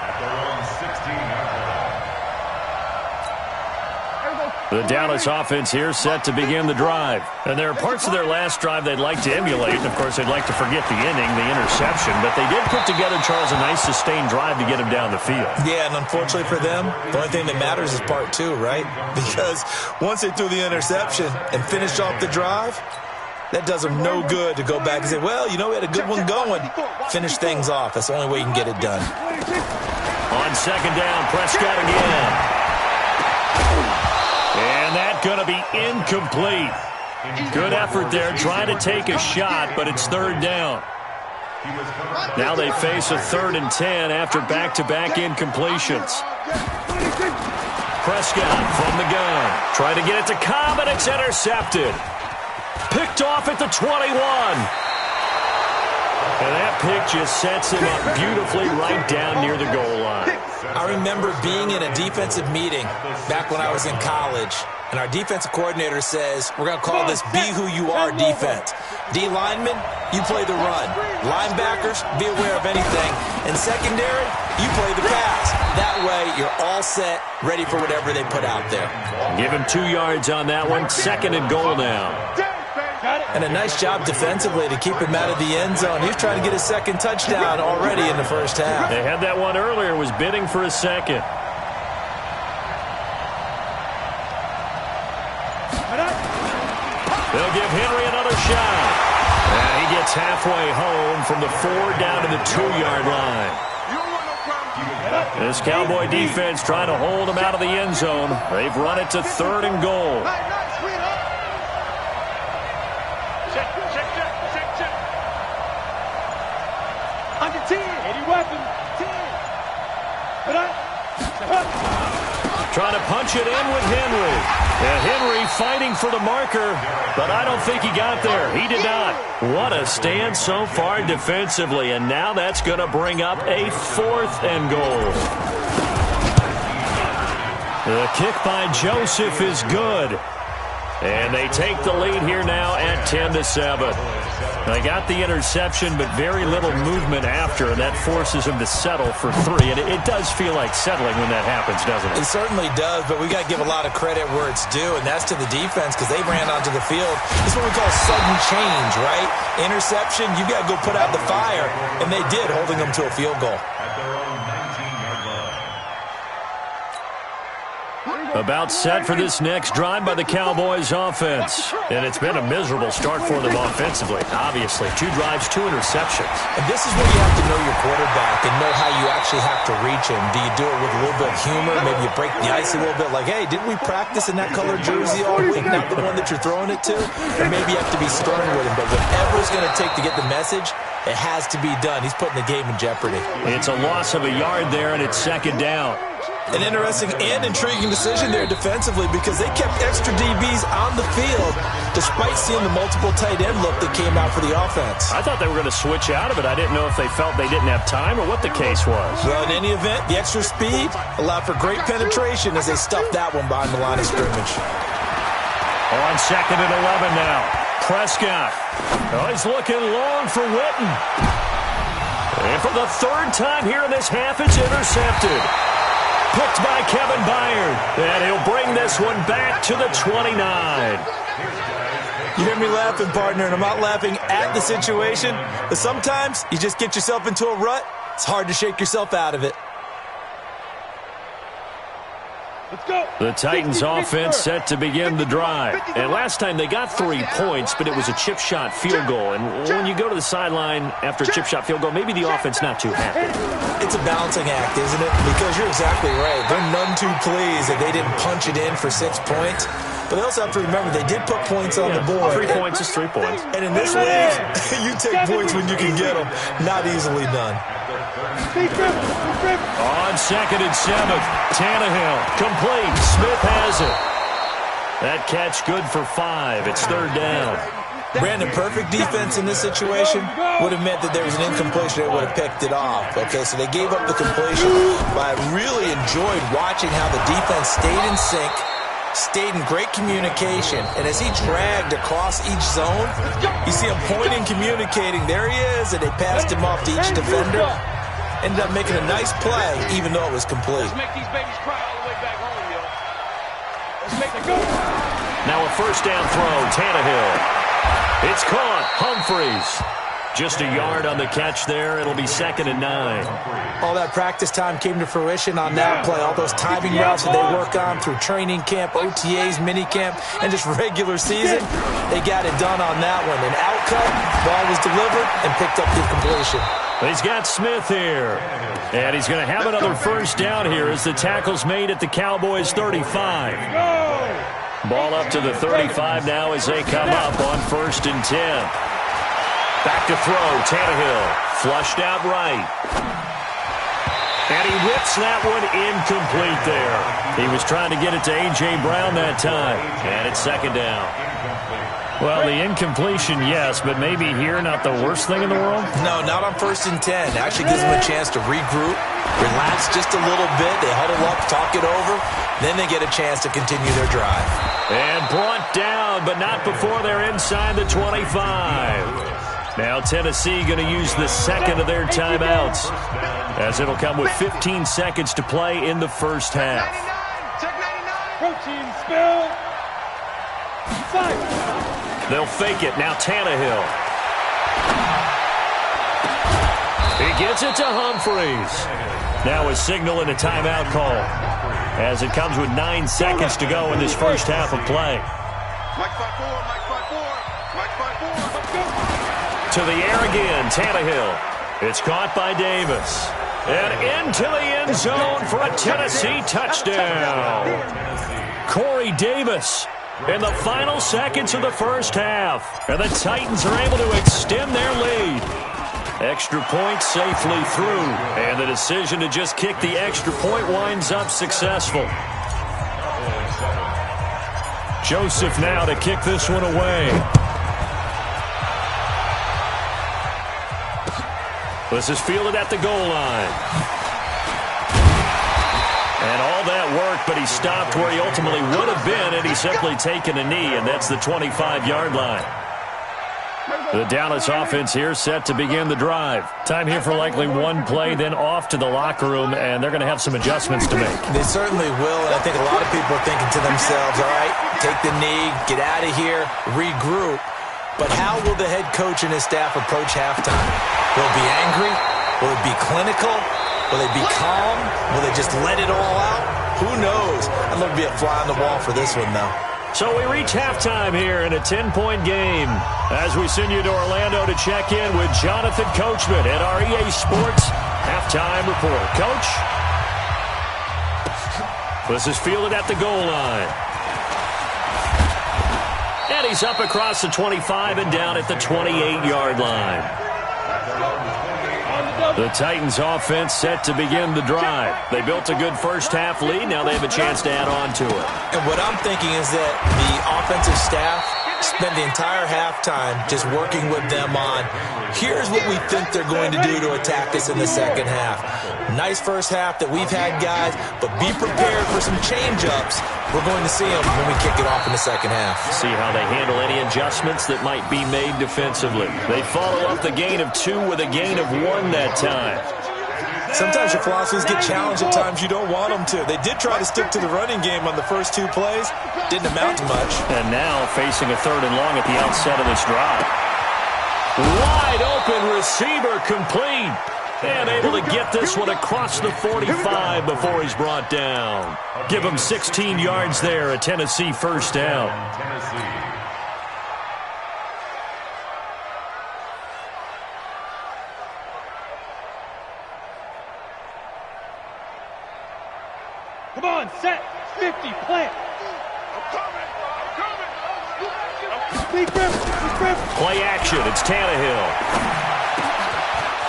The Dallas offense here set to begin the drive. And there are parts of their last drive they'd like to emulate. And, of course, they'd like to forget the inning, the interception. But they did put together, Charles, a nice sustained drive to get him down the field. Yeah, and unfortunately for them, the only thing that matters is part 2, right? Because once they threw the interception and finished off the drive, that does them no good to go back and say, well, you know, we had a good one going. Finish things off. That's the only way you can get it done. On 2nd down, Prescott again. And that's going to be incomplete. Good effort there, trying to take a shot, but it's 3rd down. Now they face a 3rd and 10 after back-to-back incompletions. Prescott from the gun. Trying to get it to Cobb, and it's intercepted. Picked off at the 21. And that pick just sets him up beautifully right down near the goal line. I remember being in a defensive meeting back when I was in college, and our defensive coordinator says, we're going to call this Be Who You Are defense. D linemen, you play the run. Linebackers, be aware of anything. And secondary, you play the pass. That way, you're all set, ready for whatever they put out there. Give him 2 yards on that one. 2nd and goal now. And a nice job defensively to keep him out of the end zone. He's trying to get his 2nd touchdown already in the first half. They had that one earlier, was bidding for a 2nd. They'll give Henry another shot. And he gets halfway home from the 4 down to the 2-yard line. This Cowboy defense trying to hold him out of the end zone. They've run it to 3rd and goal. Under 10. Any weapon. 10. Trying to punch it in with Henry. And Henry fighting for the marker, but I don't think he got there. He did not. What a stand so far defensively, and now that's going to bring up a 4th and goal. The kick by Joseph is good. And they take the lead here now at 10-7. They got the interception, but very little movement after, and that forces them to settle for 3. And it does feel like settling when that happens, doesn't it? It certainly does, but we got to give a lot of credit where it's due, and that's to the defense, because they ran onto the field. This is what we call sudden change, right? Interception, you got to go put out the fire, and they did, holding them to a field goal. About set for this next drive by the Cowboys offense. And it's been a miserable start for them offensively. Obviously, 2 drives, 2 interceptions. And this is where you have to know your quarterback and know how you actually have to reach him. Do you do it with a little bit of humor? Maybe you break the ice a little bit like, hey, didn't we practice in that color jersey all week? Not the one that you're throwing it to? Or maybe you have to be stern with him. But whatever it's going to take to get the message, it has to be done. He's putting the game in jeopardy. It's a loss of a yard there, and it's 2nd down. An interesting and intriguing decision there defensively, because they kept extra DBs on the field despite seeing the multiple tight end look that came out for the offense. I thought they were going to switch out of it. I didn't know if they felt they didn't have time or what the case was. Well, in any event, the extra speed allowed for great penetration as they stuffed that one behind the line of scrimmage. On 2nd and 11 now. Prescott. Oh, he's looking long for Witten. And for the 3rd time here in this half, it's intercepted. Picked by Kevin Byard. And he'll bring this one back to the 29. You hear me laughing, partner, and I'm not laughing at the situation, but sometimes you just get yourself into a rut. It's hard to shake yourself out of it. Let's go. The Titans offense set to begin the drive. And last time they got 3 points, but it was a chip shot field goal. And when you go to the sideline after a chip shot field goal, maybe the offense not too happy. It's a balancing act, isn't it? Because you're exactly right. They're none too pleased that they didn't punch it in for 6 points. But they also have to remember they did put points on the board. 3 points is 3 points. And in this league, you take points when you can get them. Not easily done. On 2nd and 7, Tannehill complete. Smith has it. That catch good for 5. It's 3rd down. Brandon, perfect defense in this situation would have meant that there was an incompletion. They would have picked it off. Okay, so they gave up the completion. But I really enjoyed watching how the defense stayed in sync, stayed in great communication, and as he dragged across each zone, you see him pointing, communicating. There he is, and they passed him off to each defender. Ended up making a nice play, even though it was complete. Let's make these babies cry all the way back home, yo. Let's make it go. Now a 1st down throw, Tannehill. It's caught, Humphreys. Just a yard on the catch there. It'll be 2nd and 9. All that practice time came to fruition on that play. All those timing routes that they work on through training camp, OTAs, minicamp, and just regular season, they got it done on that one. An outcut, ball was delivered, and picked up the completion. He's got Smith here. And he's going to have another 1st down here as the tackle's made at the Cowboys' 35. Ball up to the 35 now as they come up on 1st and 10. Back to throw, Tannehill. Flushed out right. And he whips that one incomplete there. He was trying to get it to A.J. Brown that time. And it's 2nd down. Well, the incompletion, yes, but maybe here not the worst thing in the world? No, not on 1st and 10. It actually gives them a chance to regroup, relax just a little bit. They huddle up, talk it over. Then they get a chance to continue their drive. And brought down, but not before they're inside the 25. Now Tennessee going to use the 2nd of their timeouts, as it'll come with 15 seconds to play in the 1st half. Protein spill. Fight. They'll fake it. Now Tannehill. He gets it to Humphreys. Now a signal and a timeout call, as it comes with 9 seconds to go in this 1st half of play. Mike 5-4, Mike 5-4, Mike 5-4. To the air again, Tannehill. It's caught by Davis. And into the end zone for a Tennessee touchdown. Corey Davis in the final seconds of the 1st half. And the Titans are able to extend their lead. Extra point safely through. And the decision to just kick the extra point winds up successful. Joseph now to kick this one away. This is fielded at the goal line. And all that work, but he stopped where he ultimately would have been, and he's simply taken a knee, and that's the 25-yard line. The Dallas offense here set to begin the drive. Time here for likely one play, then off to the locker room, and they're going to have some adjustments to make. They certainly will, and I think a lot of people are thinking to themselves, all right, take the knee, get out of here, regroup. But how will the head coach and his staff approach halftime? Will it be angry? Will it be clinical? Will they be calm? Will they just let it all out? Who knows? I'd love to be a fly on the wall for this one, though. So we reach halftime here in a 10-point game as we send you to Orlando to check in with Jonathan Coachman at our EA Sports Halftime Report. Coach? This is fielded at the goal line. And he's up across the 25 and down at the 28-yard line. The Titans offense set to begin the drive. They built a good first half lead. Now they have a chance to add on to it. And what I'm thinking is that the offensive staff spent the entire halftime just working with them on, here's what we think they're going to do to attack us in the second half. Nice first half that we've had, guys, but be prepared for some change-ups. We're going to see them when we kick it off in the second half. See how they handle any adjustments that might be made defensively. They follow up the gain of 2 with a gain of 1 that time. Sometimes your philosophies get challenged at times you don't want them to. They did try to stick to the running game on the first 2 plays. Didn't amount to much. And now facing a 3rd and long at the outset of this drive. Wide open receiver complete. And able to get this one across the 45 before he's brought down. Give him 16 yards there, a Tennessee first down. Come on, set, 50, plant. Play action, it's Tannehill.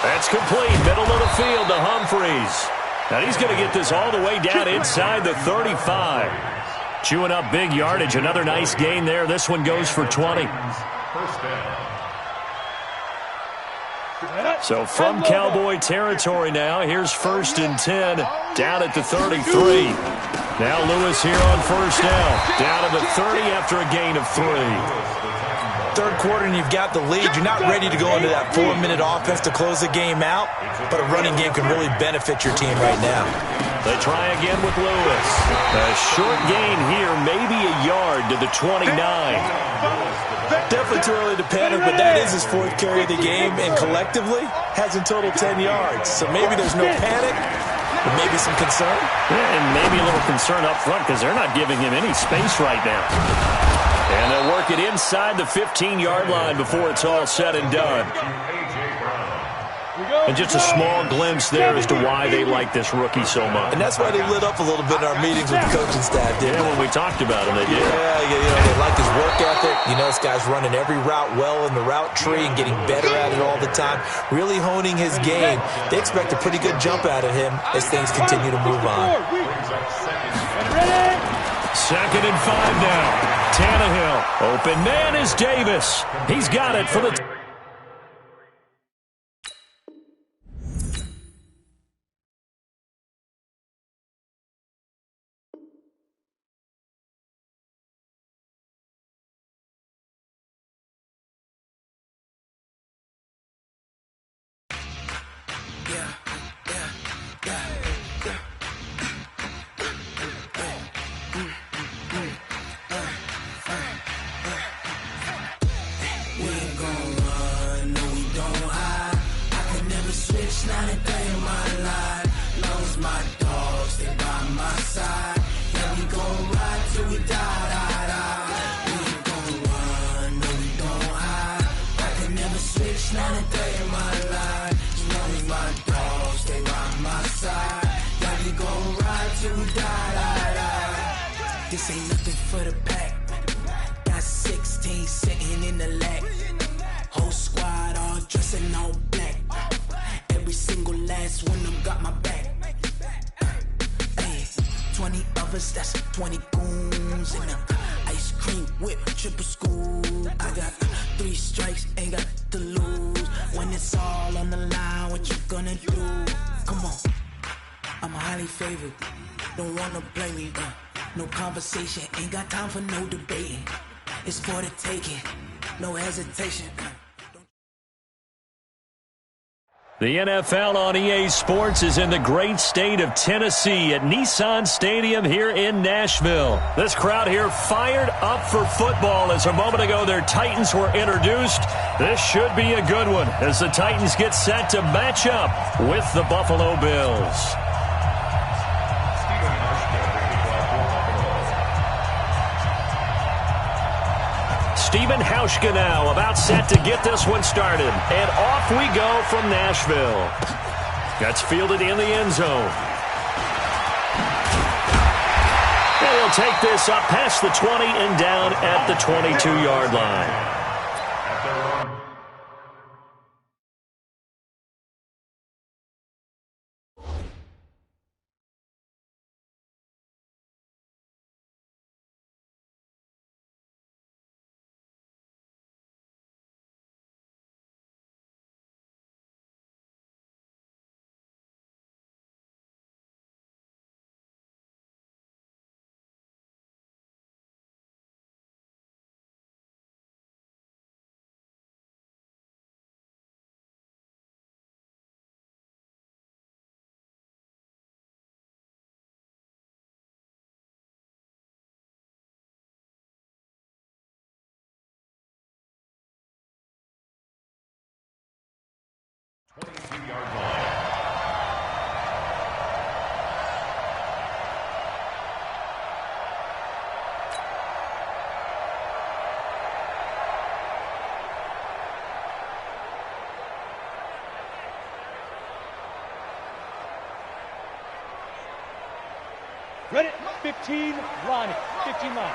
That's complete, middle of the field to Humphreys. And he's going to get this all the way down inside the 35. Chewing up big yardage, another nice gain there. This one goes for 20. So from Cowboy territory now, here's 1st and 10, down at the 33. Now Lewis here on first down at the 30 after a gain of 3. Third quarter and you've got the lead. You're not ready to go into that 4-minute offense to close the game out, but a running game can really benefit your team right now. They try again with Lewis. A short gain here, maybe a yard to the 29. Definitely too early to panic, but that is his 4th carry of the game, and collectively has in total 10 yards. So maybe there's no panic, but maybe some concern. Yeah, and maybe a little concern up front because they're not giving him any space right now. And they'll work it inside the 15-yard line before it's all said and done. And just a small glimpse there as to why they like this rookie so much. And that's why they lit up a little bit in our meetings with the coaching staff, didn't they? When we talked about him, they did. Yeah, they like his work ethic. You know, this guy's running every route well in the route tree and getting better at it all the time, really honing his game. They expect a pretty good jump out of him as things continue to move on. 2nd and 5 now. Tannehill. Open man is Davis. He's got it for the... This ain't nothing for the pack. Got 16 sitting in the lap. Whole squad all dressing all black. Every single last one of them got my back. Hey, 20 of us, that's 20 goons in them. Ice cream whip, triple school. I got 3 strikes, ain't got to lose. When it's all on the line, what you gonna do? Come on, I'm highly favored. Don't wanna blame me, no conversation, ain't got time for no debating. It's for the taking, no hesitation. The NFL on EA Sports is in the great state of Tennessee at Nissan Stadium here in Nashville. This crowd here fired up for football as a moment ago their Titans were introduced. This should be a good one as the Titans get set to match up with the Buffalo Bills. Stephen Hauschka now about set to get this one started. And off we go from Nashville. That's fielded in the end zone. And he'll take this up past the 20 and down at the 22-yard line. Ready? 15, line. 15 line.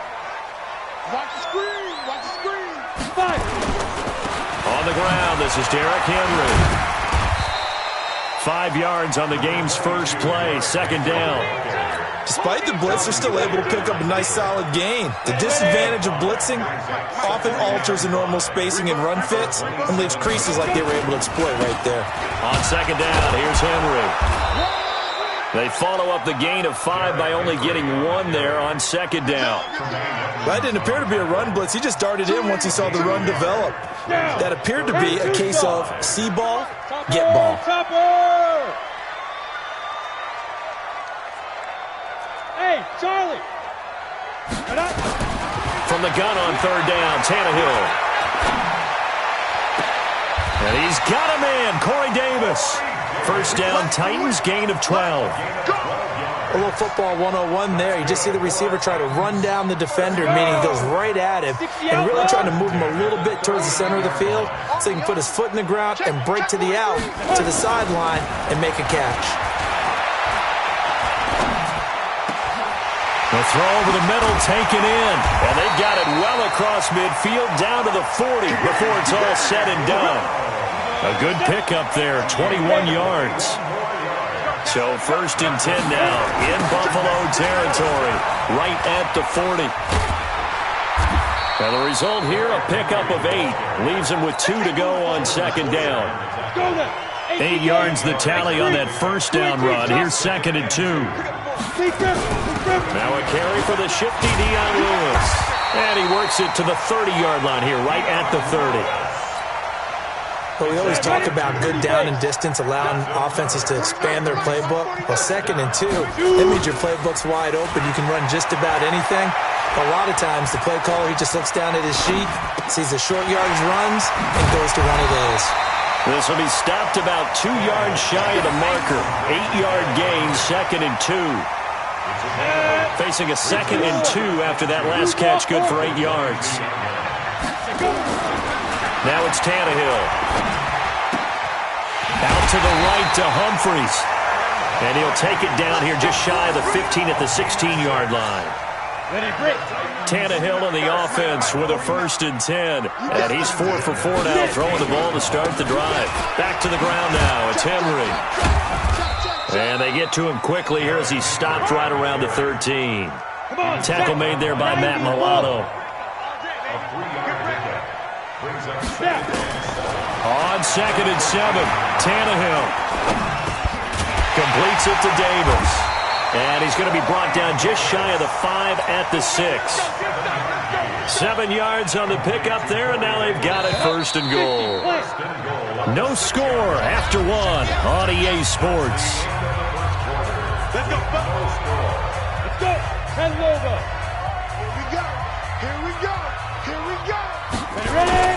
Watch the screen. Watch the screen. 5. On the ground, this is Derrick Henry. 5 yards on the game's first play, second down. Despite the blitz, they're still able to pick up a nice, solid gain. The disadvantage of blitzing often alters the normal spacing and run fits and leaves creases like they were able to exploit right there. On second down, here's Henry. They follow up the gain of 5 by only getting 1 there on second down. That didn't appear to be a run blitz. He just darted in once he saw the run develop. That appeared to be a case of see ball, get ball. Hey, Charlie. From the gun on third down, Tannehill. And he's got a man, Corey Davis. First down, Titans, gain of 12. A little football 101 there. You just see the receiver try to run down the defender, meaning he goes right at him and really trying to move him a little bit towards the center of the field so he can put his foot in the ground and break to the out, to the sideline, and make a catch. The throw over the middle taken in, and they've got it well across midfield down to the 40 before it's all said and done. A good pickup there, 21 yards. So first and 10 now in Buffalo territory, right at the 40. Now the result here, a pickup of 8. Leaves them with 2 to go on second down. 8 yards the tally on that first down run. Here's second and 2. Now a carry for the shifty Dion Lewis. And he works it to the 30-yard line here, right at the 30. But we always talk about good down and distance, allowing offenses to expand their playbook. Well, second and 2, that means your playbook's wide open. You can run just about anything. A lot of times, the play caller, he just looks down at his sheet, sees the short yardage runs, and goes to one of those. This will be stopped about 2 yards shy of the marker. 8-yard gain, second and 2. Facing a second and 2 after that last catch, good for 8 yards. Now it's Tannehill. Out to the right to Humphries. And he'll take it down here just shy of the 15 at the 16-yard line. Tannehill in the offense with a first and 10. And he's 4 for 4 now, throwing the ball to start the drive. Back to the ground now. It's Henry. And they get to him quickly here as he stopped right around the 13. Tackle made there by Matt Milano. On second and 7, Tannehill completes it to Davis. And he's going to be brought down just shy of the 5 at the 6. 7 yards on the pickup there, and now they've got it first and goal. No score after 1 on EA Sports. Let's go. Let's go. Head over. Here we go. Here we go. Here we go. Ready?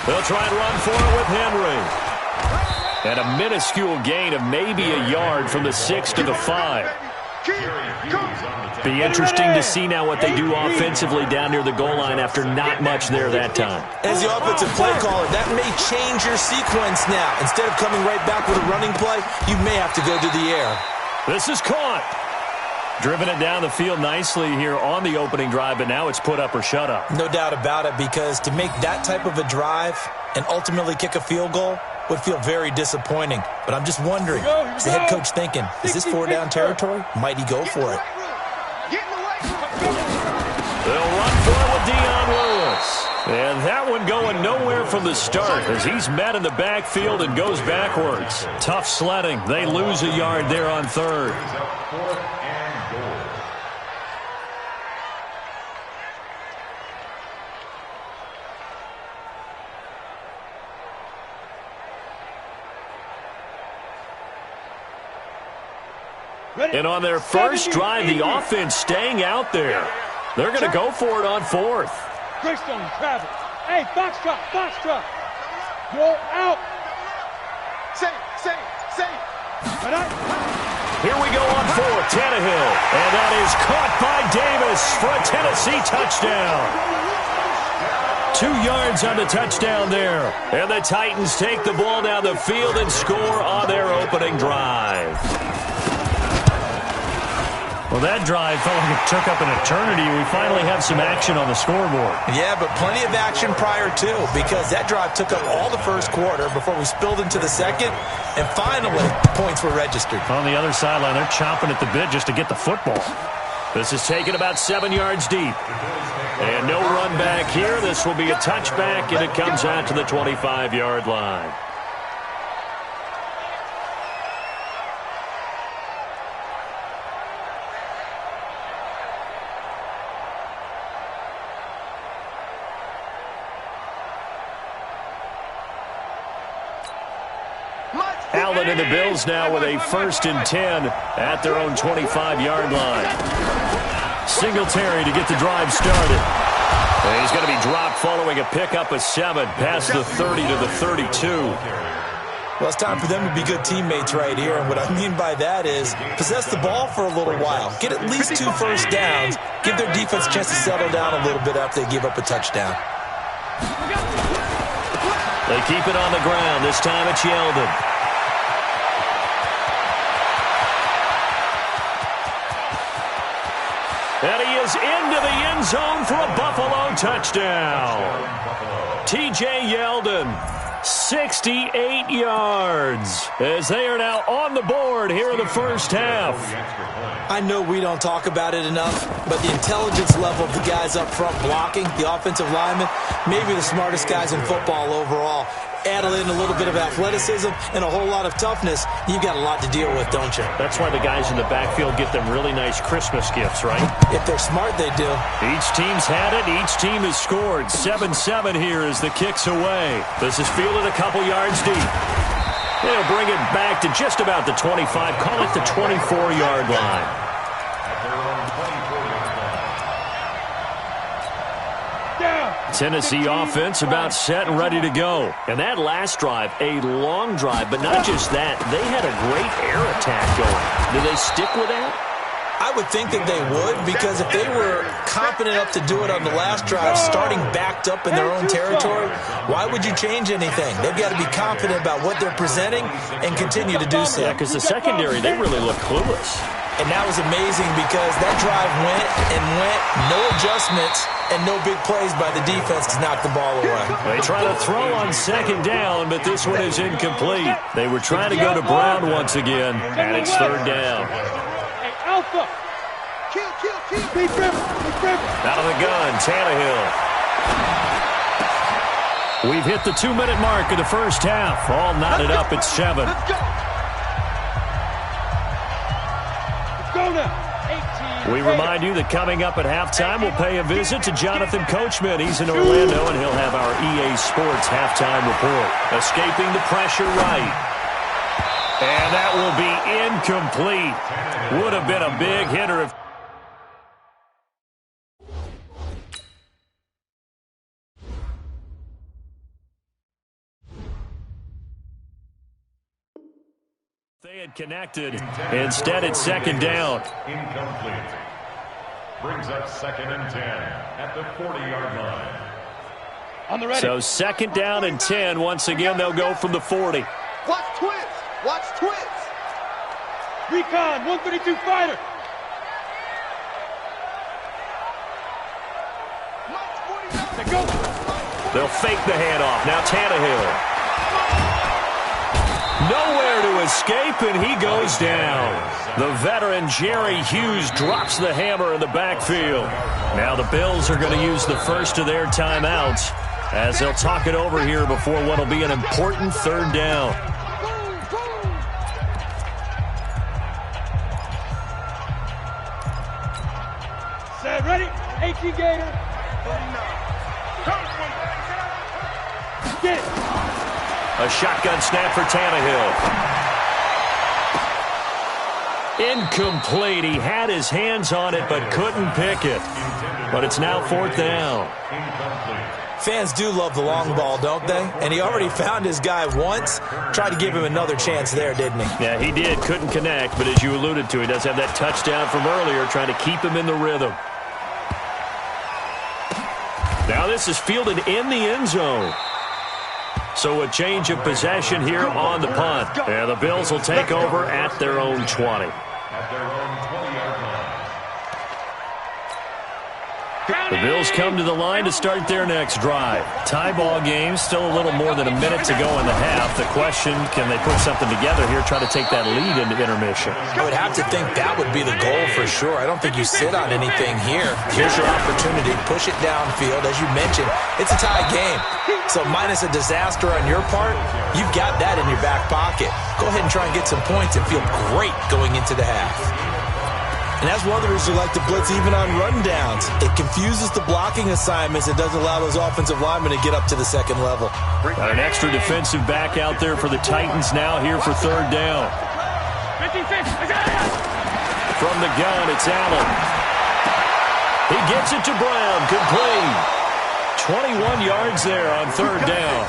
They'll try and run for it with Henry. And a minuscule gain of maybe a yard from the 6 to the 5. Be interesting to see now what they do offensively down near the goal line after not much there that time. As the offensive play caller, that may change your sequence now. Instead of coming right back with a running play, you may have to go to the air. This is caught. Driven it down the field nicely here on the opening drive, but now it's put up or shut up. No doubt about it, because to make that type of a drive and ultimately kick a field goal would feel very disappointing. But I'm just wondering, is the head coach thinking, is this 4-down territory? Might he go for it? They'll run for it with Dion Lewis. And that one going nowhere from the start as he's met in the backfield and goes backwards. Tough sledding. They lose a yard there on third. And on their first drive, the offense staying out there. They're going to go for it on 4th. Greystone, travel. Hey, foxtrot. Go out. Say. Here we go on 4th, Tannehill. And that is caught by Davis for a Tennessee touchdown. 2 yards on the touchdown there. And the Titans take the ball down the field and score on their opening drive. Well, that drive felt like it took up an eternity. We finally have some action on the scoreboard. Yeah, but plenty of action prior to, because that drive took up all the first quarter before we spilled into the second, and finally, points were registered. On the other sideline, they're chomping at the bit just to get the football. This is taken about 7 yards deep. And no run back here. This will be a touchback, and it comes out to the 25-yard line. Allen and the Bills now with a 1st and 10 at their own 25-yard line. Singletary to get the drive started. And he's going to be dropped following a pickup of 7 past the 30 to the 32. Well, it's time for them to be good teammates right here. And what I mean by that is possess the ball for a little while. Get at least 2 first downs. Give their defense a chance to settle down a little bit after they give up a touchdown. They keep it on the ground. This time it's Yeldon. And he is into the end zone for a Buffalo touchdown. T.J. Yeldon, 68 yards, as they are now on the board here in the first half. I know we don't talk about it enough, but the intelligence level of the guys up front blocking, the offensive linemen, maybe the smartest guys in football overall. Add in a little bit of athleticism and a whole lot of toughness, you've got a lot to deal with, don't you? That's why the guys in the backfield get them really nice Christmas gifts, right? If they're smart, they do. Each team's had it. Each team has scored. 7-7 here as the kick's away. This is fielded a couple yards deep. They'll bring it back to just about the 25. Call it the 24-yard line. Tennessee offense about set and ready to go. And that last drive, a long drive, but not just that. They had a great air attack going. Do they stick with that? I would think that they would, because if they were confident enough to do it on the last drive, starting backed up in their own territory, why would you change anything? They've got to be confident about what they're presenting and continue to do so. Yeah, because the secondary, they really look clueless. And that was amazing because that drive went and went, no adjustments, and no big plays by the defense to knock the ball away. They try to throw on 2nd down, but this one is incomplete. They were trying to go to Brown once again, and it's 3rd down. Hey, Alpha! Kill! Big River! Out of the gun, Tannehill. We've hit the 2-minute mark of the first half. All knotted up at 7. Let's go now! We remind you that coming up at halftime, we'll pay a visit to Jonathan Coachman. He's in Orlando, and he'll have our EA Sports halftime report. Escaping the pressure right. And that will be incomplete. Would have been a big hitter if... they had connected. Instead, it's 2nd down. Incomplete. Brings up 2nd and 10 at the 40-yard line. On the ready. So 2nd down and 10. Once again, they'll go from the 40. Watch twins. Watch twins. Recon, 132 fighter. Let's go. They'll fake the handoff. Now Tannehill. Nowhere to escape, and he goes down. The veteran Jerry Hughes drops the hammer in the backfield. Now the Bills are going to use the first of their timeouts as they'll talk it over here before what will be an important 3rd down. Set, ready? 18 Gator. Get it. A shotgun snap for Tannehill. Incomplete. He had his hands on it but couldn't pick it. But it's now 4th down. Fans do love the long ball, don't they? And he already found his guy once. Tried to give him another chance there, didn't he? Yeah, he did. Couldn't connect. But as you alluded to, he does have that touchdown from earlier, trying to keep him in the rhythm. Now this is fielded in the end zone. So a change of possession here on the punt. And the Bills will take over at their own 20. At their own 20-yard line. The Bills come to the line to start their next drive. Tie ball game, still a little more than a minute to go in the half. The question, can they put something together here, try to take that lead into intermission? I would have to think that would be the goal for sure. I don't think you sit on anything here. Here's your opportunity. Push it downfield. As you mentioned, it's a tie game. So minus a disaster on your part, you've got that in your back pocket. Go ahead and try and get some points and feel great going into the half. And as others who like to blitz even on rundowns, it confuses the blocking assignments. It doesn't allow those offensive linemen to get up to the second level. Got an extra defensive back out there for the Titans now here for third down. From the gun, it's Allen. He gets it to Brown, complete. 21 yards there on third down.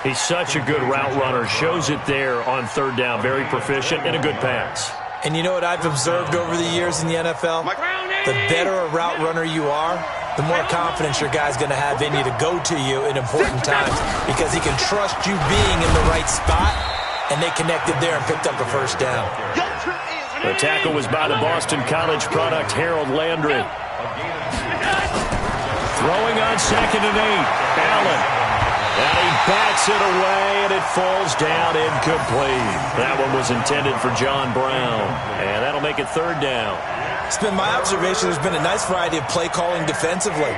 He's such a good route runner. Shows it there on third down. Very proficient and a good pass. And you know what I've observed over the years in the NFL? The better a route runner you are, the more confidence your guy's going to have in you to go to you in important times because he can trust you being in the right spot, and they connected there and picked up a first down. The tackle was by the Boston College product, Harold Landry. Throwing on 2nd and 8, Allen. And he bats it away, and it falls down incomplete. That one was intended for John Brown, and that'll make it third down. It's been my observation there's been a nice variety of play calling defensively.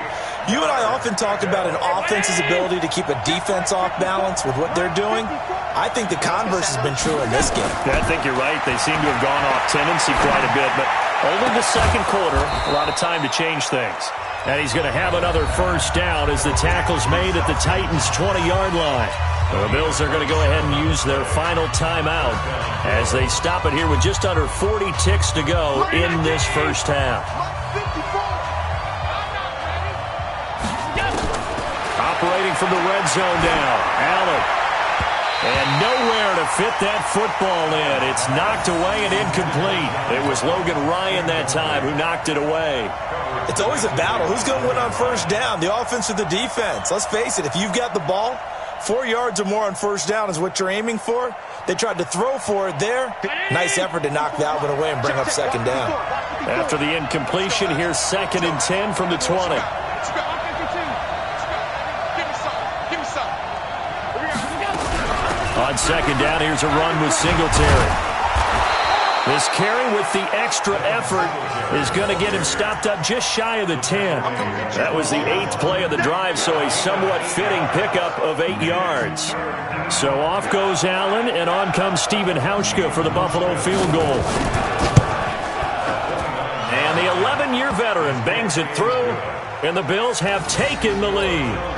You and I often talk about an offense's ability to keep a defense off balance with what they're doing. I think the converse has been true in this game. Yeah, I think you're right. They seem to have gone off tendency quite a bit, but only the second quarter, a lot of time to change things. And he's going to have another first down as the tackle's made at the Titans' 20-yard line. The Bills are going to go ahead and use their final timeout as they stop it here with just under 40 ticks to go in this first half. Operating from the red zone now, Allen. And nowhere to fit that football in. It's knocked away and incomplete. It was Logan Ryan that time who knocked it away. It's always a battle. Who's going to win on first down, the offense or the defense? Let's face it, if you've got the ball, 4 yards or more on first down is what you're aiming for. They tried to throw for it there. Nice effort to knock that one away and bring up second down. After the incompletion, here's 2nd and 10 from the 20. On second down, here's a run with Singletary. This carry with the extra effort is going to get him stopped up just shy of the 10. That was the 8th play of the drive, so a somewhat fitting pickup of 8 yards. So off goes Allen, and on comes Stephen Hauschka for the Buffalo field goal. And the 11-year veteran bangs it through, and the Bills have taken the lead.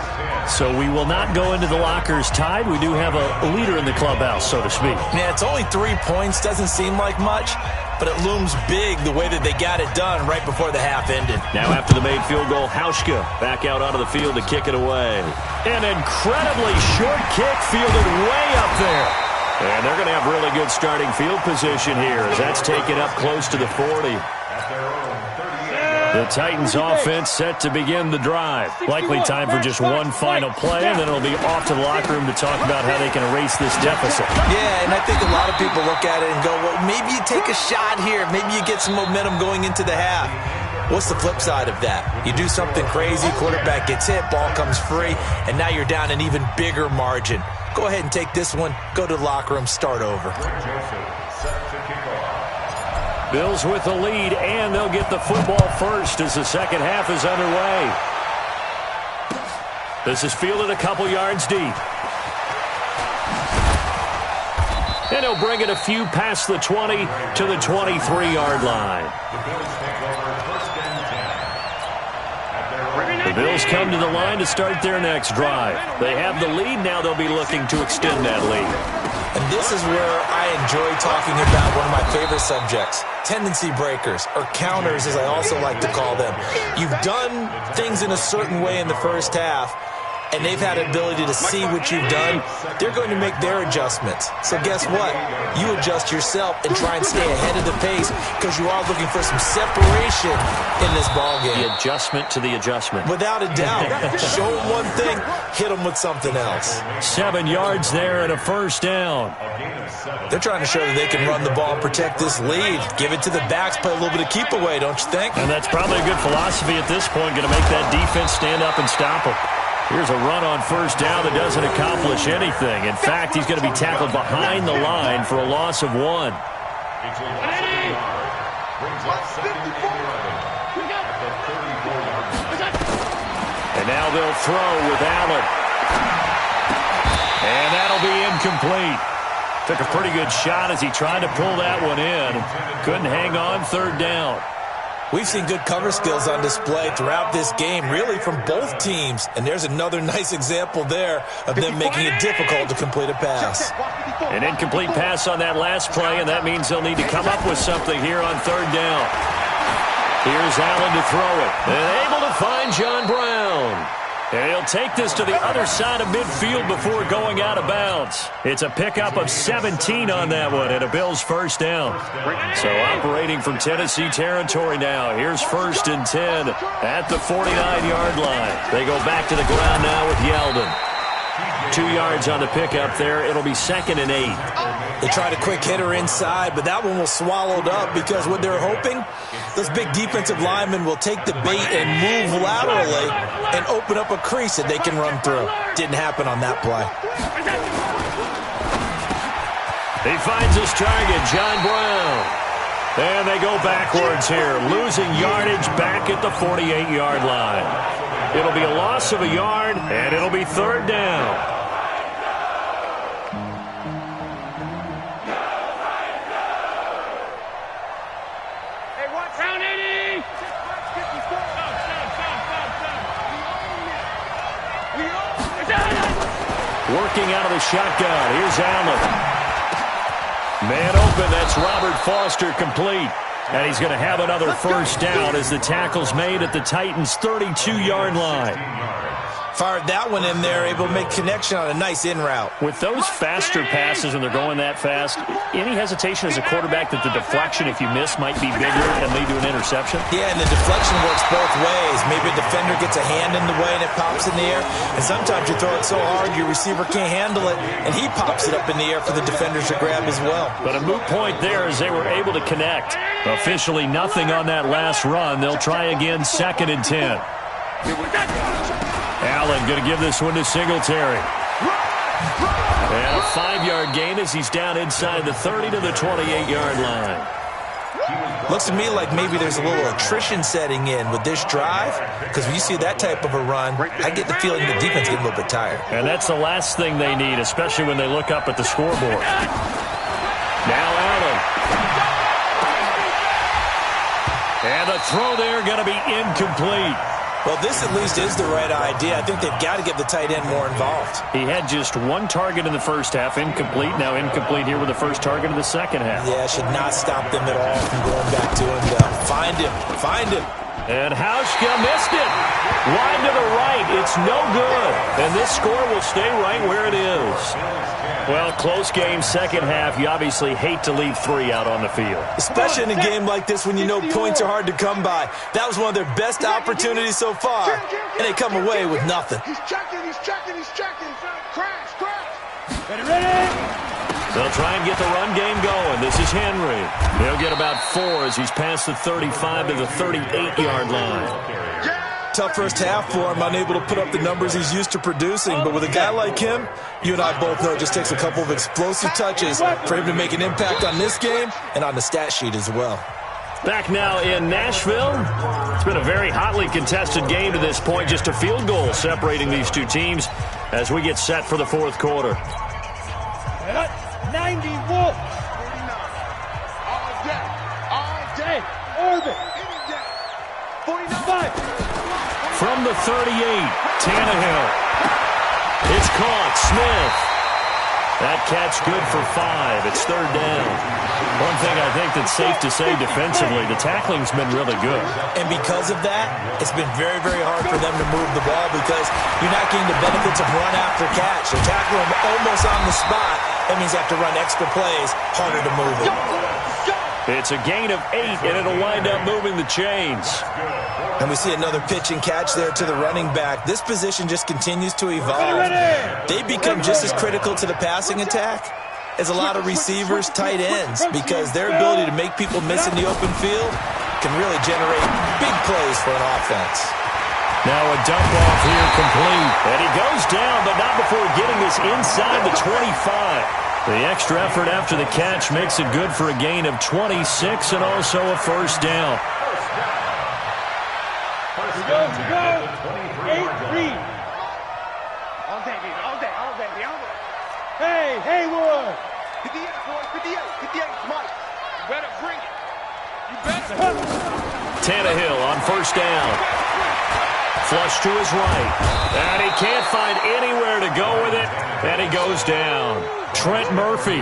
So we will not go into the lockers tied. We do have a leader in the clubhouse, so to speak. Yeah, it's only 3 points. Doesn't seem like much, but it looms big the way that they got it done right before the half ended. Now after the made field goal, Hauschka back out onto the field to kick it away. An incredibly short kick fielded way up there. And they're going to have really good starting field position here as that's taken up close to the 40. The Titans offense set to begin the drive. Likely time for just one final play, and then it'll be off to the locker room to talk about how they can erase this deficit. Yeah, and I think a lot of people look at it and go, well, maybe you take a shot here. Maybe you get some momentum going into the half. What's the flip side of that? You do something crazy, quarterback gets hit, ball comes free, and now you're down an even bigger margin. Go ahead and take this one, go to the locker room, start over. Bills with the lead, and they'll get the football first as the second half is underway. This is fielded a couple yards deep. And he'll bring it a few past the 20 to the 23-yard line. The Bills come to the line to start their next drive. They have the lead. Now they'll be looking to extend that lead. And this is where I enjoy talking about one of my favorite subjects, tendency breakers, or counters as I also like to call them. You've done things in a certain way in the first half, and they've had the ability to see what you've done, they're going to make their adjustments. So guess what? You adjust yourself and try and stay ahead of the pace because you are looking for some separation in this ballgame. The adjustment to the adjustment. Without a doubt. Show them one thing, hit them with something else. 7 yards there and a first down. They're trying to show that they can run the ball and protect this lead. Give it to the backs, play a little bit of keep away, don't you think? And that's probably a good philosophy at this point, going to make that defense stand up and stop them. Here's a run on first down that doesn't accomplish anything. In fact, he's going to be tackled behind the line for a loss of 1. Brings up 2nd and 11 at the 34-yard line. And now they'll throw with Allen. And that'll be incomplete. Took a pretty good shot as he tried to pull that one in. Couldn't hang on, 3rd down. We've seen good cover skills on display throughout this game, really from both teams. And there's another nice example there of them making it difficult to complete a pass. An incomplete pass on that last play, and that means they'll need to come up with something here on 3rd down. Here's Allen to throw it. And able to find John Brown. And he'll take this to the other side of midfield before going out of bounds. It's a pickup of 17 on that one and a Bills first down. So operating from Tennessee territory now. Here's 1st and 10 at the 49-yard line. They go back to the ground now with Yeldon. 2 yards on the pickup there. It'll be 2nd and 8. They tried a quick hitter inside, but that one was swallowed up because what they're hoping, those big defensive linemen will take the bait and move laterally and open up a crease that they can run through. Didn't happen on that play. He finds his target, John Brown. And they go backwards here, losing yardage back at the 48-yard line. It'll be a loss of a yard, and it'll be 3rd down. Working out of the shotgun. Here's Allen. Man open. That's Robert Foster complete. And he's going to have another first down as the tackle's made at the Titans' 32-yard line. Fired that one in there, able to make connection on a nice in route. With those faster passes when they're going that fast, any hesitation as a quarterback that the deflection, if you miss, might be bigger and lead to an interception? Yeah, and the deflection works both ways. Maybe a defender gets a hand in the way and it pops in the air. And sometimes you throw it so hard your receiver can't handle it, and he pops it up in the air for the defenders to grab as well. But a moot point there as they were able to connect. Officially nothing on that last run. They'll try again, 2nd and 10. Allen going to give this one to Singletary. And a 5-yard gain as he's down inside the 30 to the 28-yard line. Looks to me like maybe there's a little attrition setting in with this drive, because when you see that type of a run, I get the feeling the defense getting a little bit tired. And that's the last thing they need, especially when they look up at the scoreboard. Now Allen. And the throw there going to be incomplete. Well, this at least is the right idea. I think they've got to get the tight end more involved. He had just 1 target in the first half, incomplete. Now incomplete here with the first target in the second half. Yeah, should not stop them at all from going back to him, though. Find him. And Hauschka missed it. Wide to the right. It's no good. And this score will stay right where it is. Well, close game, second half. You obviously hate to leave 3 out on the field. Especially in a game like this when you know points are hard to come by. That was one of their best opportunities so far, and they come away with nothing. He's checking. Crash. Ready. They'll try and get the run game going. This is Henry. He'll get about 4 as he's past the 35 to the 38-yard line. Tough first half for him, unable to put up the numbers he's used to producing. But with a guy like him, you and I both know it just takes a couple of explosive touches for him to make an impact on this game and on the stat sheet as well. Back now in Nashville. It's been a very hotly contested game to this point. Just a field goal separating these two teams as we get set for the 4th quarter. 90 Wolf. All day. Orbit. 45. From the 38, Tannehill. It's caught. Smith. That catch good for 5. It's third down. One thing I think that's safe to say defensively, the tackling's been really good. And because of that, it's been very, very hard for them to move the ball because you're not getting the benefits of run after catch. They're tackling them almost on the spot. That means they have to run extra plays, harder to move them. It's a gain of 8, and it'll wind up moving the chains. And we see another pitch and catch there to the running back. This position just continues to evolve. They become just as critical to the passing attack as a lot of receivers, tight ends, because their ability to make people miss in the open field can really generate big plays for an offense. Now a dump off here complete. And he goes down, but not before getting this inside the 25. The extra effort after the catch makes it good for a gain of 26 and also a first down. Go. 8-3. All day. Hey, Haywood. 58, boys, 58, Mike. You better bring it. You better. Tannehill on first down. Flush to his right. And he can't find anywhere to go with it. And he goes down. Trent Murphy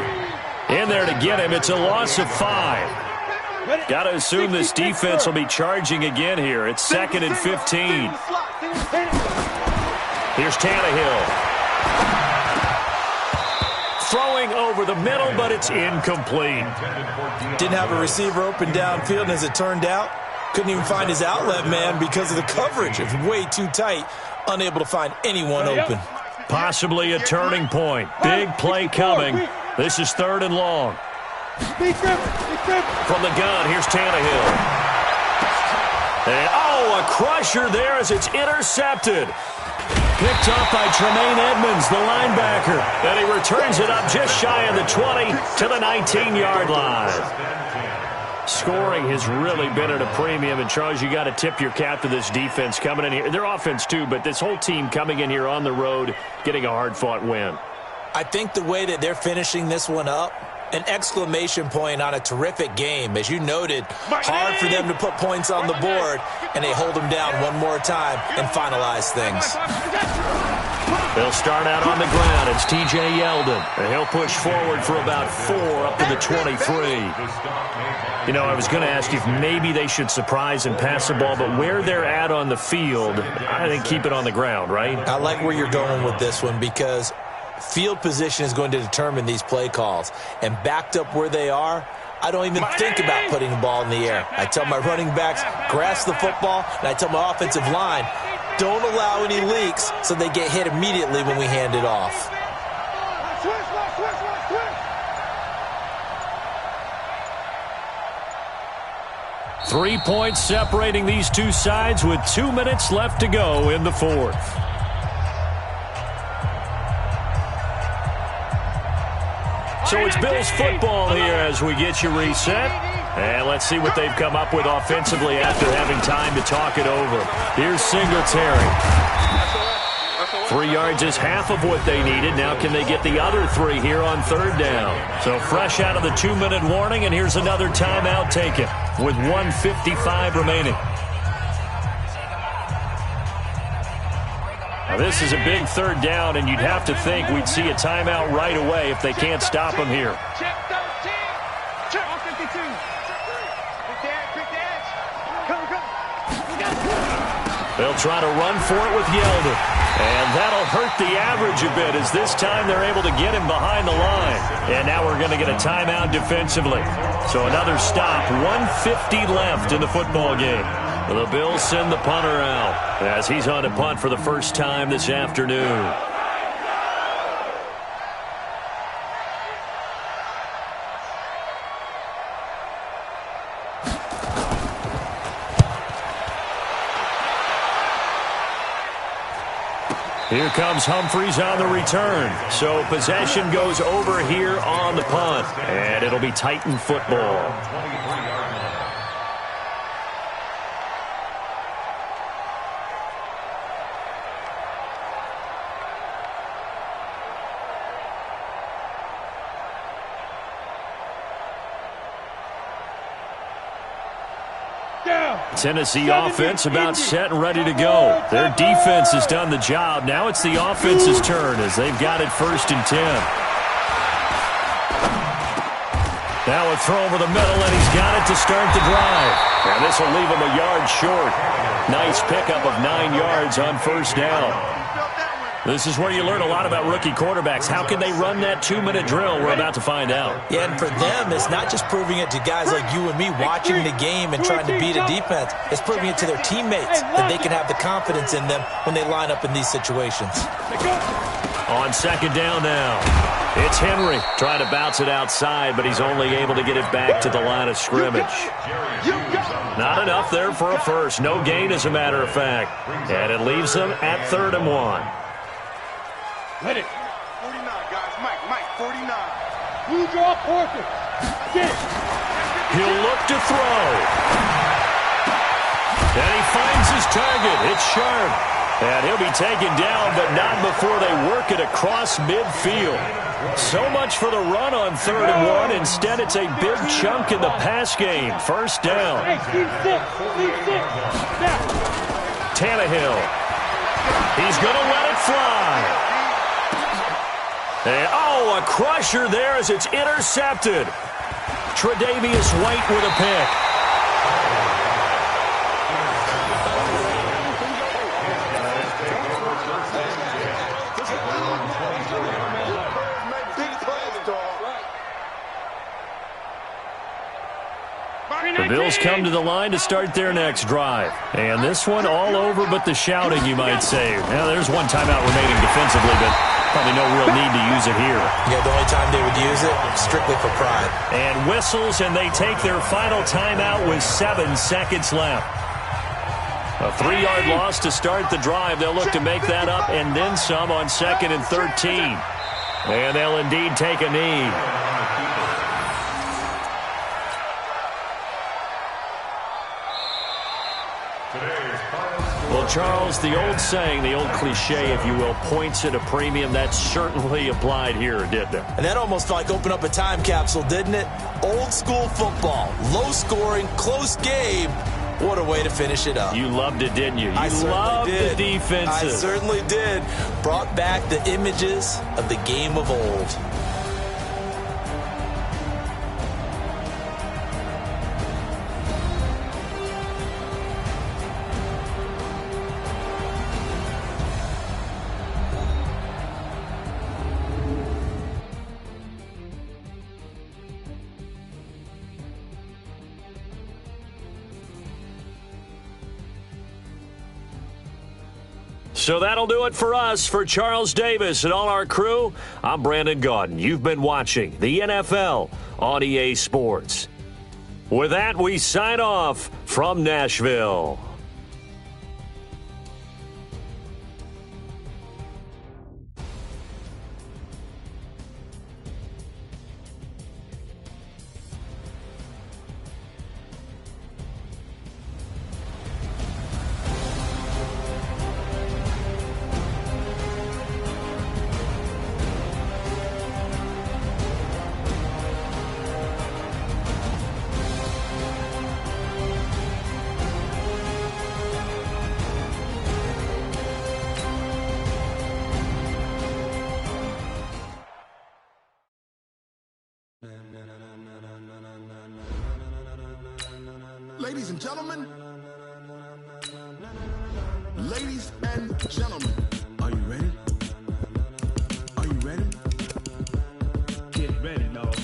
in there to get him. It's a loss of 5. Got to assume this defense will be charging again here. It's 2nd and 15. Here's Tannehill. Throwing over the middle, but it's incomplete. Didn't have a receiver open downfield, and as it turned out, couldn't even find his outlet man because of the coverage. It's way too tight, unable to find anyone open. Possibly a turning point. Big play coming. This is 3rd and long. From the gun, here's Tannehill. And, a crusher there as it's intercepted. Picked up by Tremaine Edmonds, the linebacker. And he returns it up just shy of the 20 to the 19-yard line. Scoring has really been at a premium. And, Charles, you got to tip your cap to this defense coming in here. Their offense, too, but this whole team coming in here on the road, getting a hard-fought win. I think the way that they're finishing this one up, an exclamation point on a terrific game. As you noted, hard for them to put points on the board, and they hold them down one more time and finalize things. They'll start out on the ground. It's T.J. Yeldon. And he'll push forward for about 4 up to the 23. You know, I was going to ask if maybe they should surprise and pass the ball, but where they're at on the field, I think keep it on the ground, right? I like where you're going with this one because field position is going to determine these play calls. And backed up where they are, I don't even think about putting the ball in the air. I tell my running backs, grasp the football, and I tell my offensive line, don't allow any leaks so they get hit immediately when we hand it off. 3 points separating these two sides with 2 minutes left to go in the 4th. So it's Bills football here as we get you reset. And let's see what they've come up with offensively after having time to talk it over. Here's Singletary. 3 yards is half of what they needed. Now can they get the other 3 here on 3rd down? So fresh out of the 2-minute warning, and here's another timeout taken with 1:55 remaining. Now this is a big 3rd down, and you'd have to think we'd see a timeout right away if they can't stop them here. Check 13. Check 52. Quick dash. Come. They'll try to run for it with Yeldon. And that'll hurt the average a bit as this time they're able to get him behind the line. And now we're going to get a timeout defensively. So another stop, 1:50 left in the football game. The Bills send the punter out as he's on to punt for the first time this afternoon. Here comes Humphries on the return. So possession goes over here on the punt. And it'll be Titan football. Tennessee offense about set and ready to go. Their defense has done the job. Now it's the offense's turn as they've got it 1st and 10. Now a throw over the middle, and he's got it to start the drive. And this will leave him a yard short. Nice pickup of 9 yards on first down. This is where you learn a lot about rookie quarterbacks. How can they run that 2-minute drill? We're about to find out. Yeah, and for them, it's not just proving it to guys like you and me watching the game and trying to beat a defense. It's proving it to their teammates that they can have the confidence in them when they line up in these situations. On second down now, it's Henry trying to bounce it outside, but he's only able to get it back to the line of scrimmage. Not enough there for a first. No gain, as a matter of fact. And it leaves them at 3rd and 1. Let it. 49, guys. Mike, 49. You draw portion. Get it. He'll look to throw. And he finds his target. It's Sharp. And he'll be taken down, but not before they work it across midfield. So much for the run on 3rd and 1. Instead, it's a big chunk in the pass game. First down. Hey, team 6. Now. Tannehill. He's going to let it fly. And, a crusher there as it's intercepted. Tre'Davious White with a pick. The Bills come to the line to start their next drive. And this one all over but the shouting, you might say. Now, there's one timeout remaining defensively, but probably no real need to use it here. Yeah, the only time they would use it, strictly for pride. And whistles, and they take their final timeout with 7 seconds left. A 3-yard loss to start the drive. They'll look to make that up and then some on 2nd and 13. And they'll indeed take a knee. Well, Charles, the old saying, the old cliche, if you will, points at a premium, that certainly applied here, didn't it? And that almost like opened up a time capsule, didn't it? Old school football, low scoring, close game. What a way to finish it up. You loved it, didn't you? I loved did. The defenses. I certainly did. Brought back the images of the game of old. So that'll do it for us. For Charles Davis and all our crew, I'm Brandon Gaudin. You've been watching the NFL on EA Sports. With that, we sign off from Nashville. Ladies and gentlemen, are you ready? Are you ready? Get ready, dog.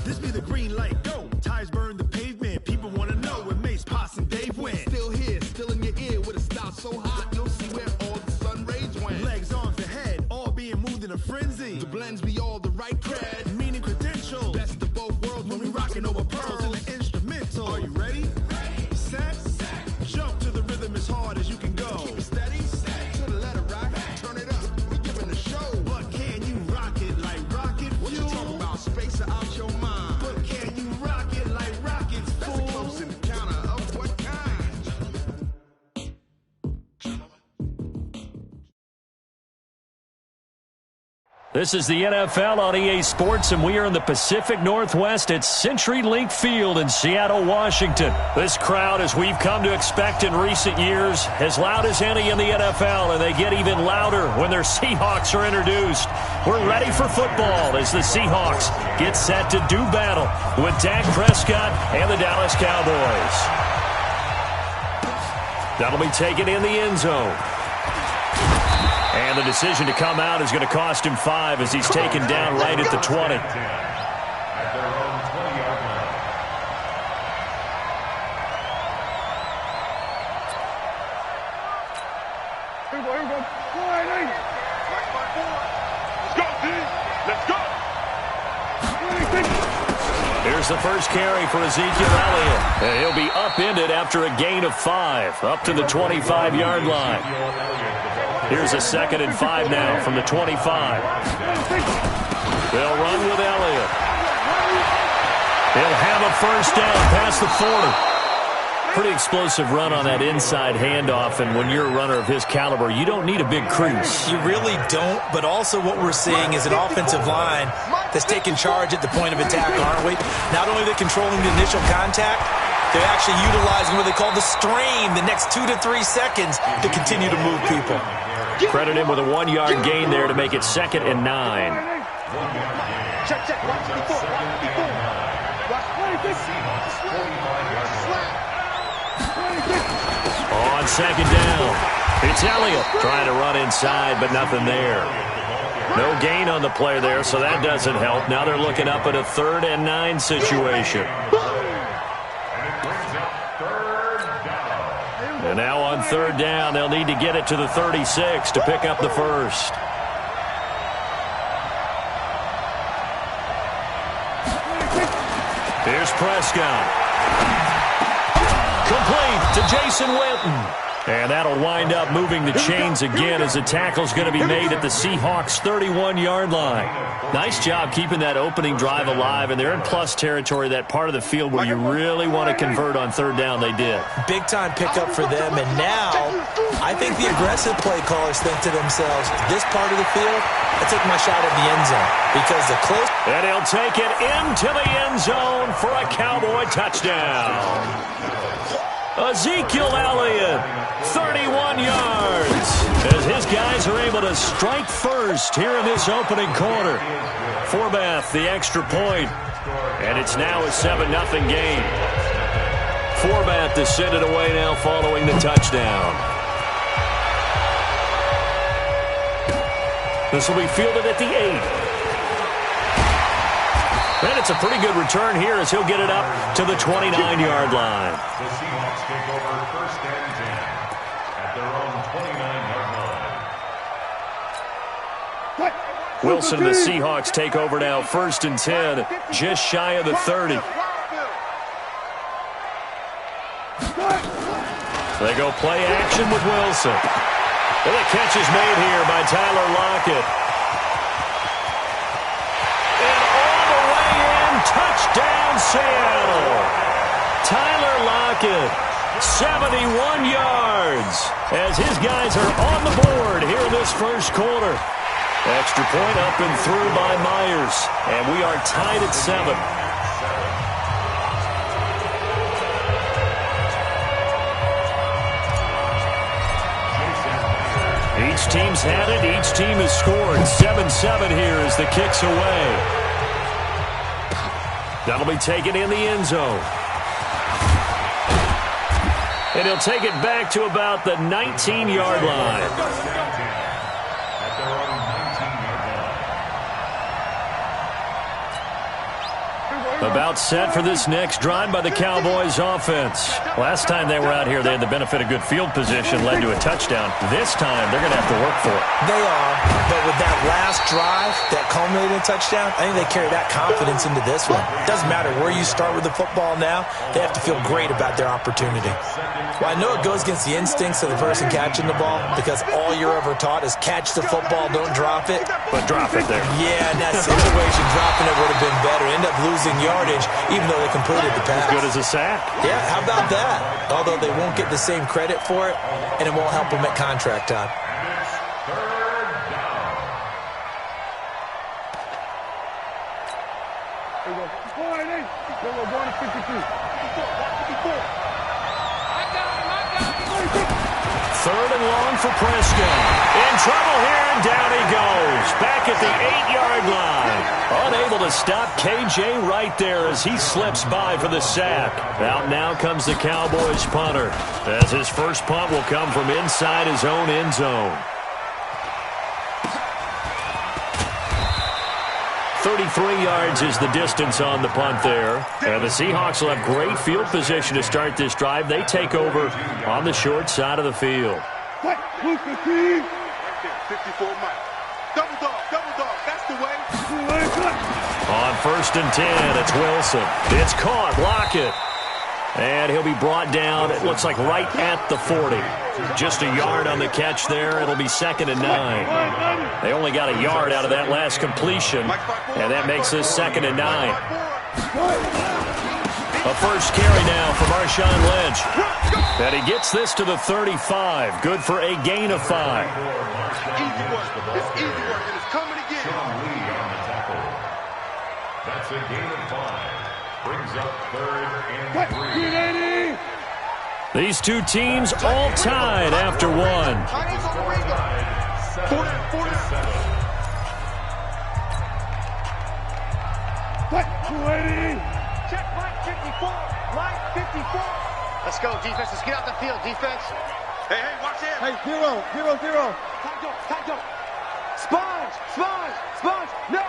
This be the green light, go. Tires burn the pavement. People want to know where Mace, Potts, and Dave went. Still here, still in your ear with a style so hot, you'll see where all the sun rays went. Legs, arms, and head, all being moved in a frenzy. The blends be all the right cred, meaning credentials. Best of both worlds when we rockin' over pearls and the instrumental. Are you ready? Set. Jump to the rhythm as hard as you can go. Keep it steady, to the letter rock. Turn it up, we giving a show. But can you rock it like rocket fuel? What you talking about? Space out your mind. But can you rock it like rockets, fool? That's a close encounter of what kind? This is the NFL on EA Sports, and we are in the Pacific Northwest at CenturyLink Field in Seattle, Washington. This crowd, as we've come to expect in recent years, as loud as any in the NFL, and they get even louder when their Seahawks are introduced. We're ready for football as the Seahawks get set to do battle with Dak Prescott and the Dallas Cowboys. That'll be taken in the end zone. And the decision to come out is going to cost him 5 as he's taken down right at the 20. At their own 20-yard line. Here we go. Let's go, D. Let's go. Here's the first carry for Ezekiel Elliott. And he'll be upended after a gain of 5, up to the 25-yard line. Here's a 2nd and 5 now from the 25. They'll run with Elliott. He'll have a first down past the 40. Pretty explosive run on that inside handoff, and when you're a runner of his caliber, you don't need a big crease. You really don't, but also what we're seeing is an offensive line that's taking charge at the point of attack, aren't we? Not only are they controlling the initial contact, they're actually utilizing what they call the stream, the next 2 to 3 seconds to continue to move people. Credit him with a 1-yard gain there to make it 2nd and 9. Check. Watch before. On 2nd down, it's Elliott trying to run inside, but nothing there. No gain on the play there, so that doesn't help. Now they're looking up at a 3rd and 9 situation. And now on 3rd down, they'll need to get it to the 36 to pick up the first. Here's Prescott. Complete to Jason Witten. And that'll wind up moving the chains again as the tackle's going to be made at the Seahawks' 31-yard line. Nice job keeping that opening drive alive, and they're in plus territory, that part of the field where you really want to convert on 3rd down. They did. Big-time pickup for them, and now I think the aggressive play callers think to themselves, this part of the field, I take my shot at the end zone because the close... And he'll take it into the end zone for a Cowboy touchdown. Ezekiel Elliott, 31 yards, as his guys are able to strike first here in this opening quarter. Forbath, the extra point, and it's now a 7-0 game. Forbath to send it away now following the touchdown. This will be fielded at the 8. And it's a pretty good return here as he'll get it up to the 29-yard line. The Seahawks take over 1st and 10 at their own 29-yard line. Wilson and the Seahawks take over now, 1st and 10, just shy of the 30. They go play action with Wilson. And the catch is made here by Tyler Lockett. Touchdown, Seattle. Tyler Lockett, 71 yards, as his guys are on the board here in this first quarter. Extra point up and through by Myers, and we are tied at 7. Each team's had it. Each team has scored. 7-7 here as the kick's away. That'll be taken in the end zone. And he'll take it back to about the 19-yard line. At their own 19-yard line. About set for this next drive by the Cowboys offense. Last time they were out here, they had the benefit of good field position, led to a touchdown. This time, they're going to have to work for it. They are, but with that last drive that culminated in a touchdown, I think they carry that confidence into this one. Doesn't matter where you start with the football now, they have to feel great about their opportunity. Well, I know it goes against the instincts of the person catching the ball because all you're ever taught is catch the football, don't drop it. But drop it there. Yeah, in that situation, dropping it would have been better. End up losing yardage, even though they completed the pass. As good as a sack. Yeah, how about that? Although they won't get the same credit for it, and it won't help them at contract time. We're going to 52. 54. Third and long for Prescott. In trouble here, and down he goes. Back at the 8-yard line. Unable to stop KJ right there as he slips by for the sack. Out now comes the Cowboys punter, as his first punt will come from inside his own end zone. 33 yards is the distance on the punt there. And the Seahawks will have great field position to start this drive. They take over on the short side of the field. 54 Mike. Double dog, that's the way. On 1st and 10, it's Wilson. It's caught, Lockett. And he'll be brought down, it looks like right at the 40. Just a yard on the catch there. It'll be 2nd and 9. They only got a yard out of that last completion, and that makes this 2nd and 9. A first carry now for Marshawn Lynch. And he gets this to the 35. Good for a gain of 5. Easy work. It's easy work, and it's coming again. That's a gain of 5. Brings up 3rd and 3. These two teams all tied after one. 280. Check Mike 54. Mike 54. Let's go, defense. Let's get out the field, defense. Hey, watch it. Hey, 0. Tackle. Sponge. No.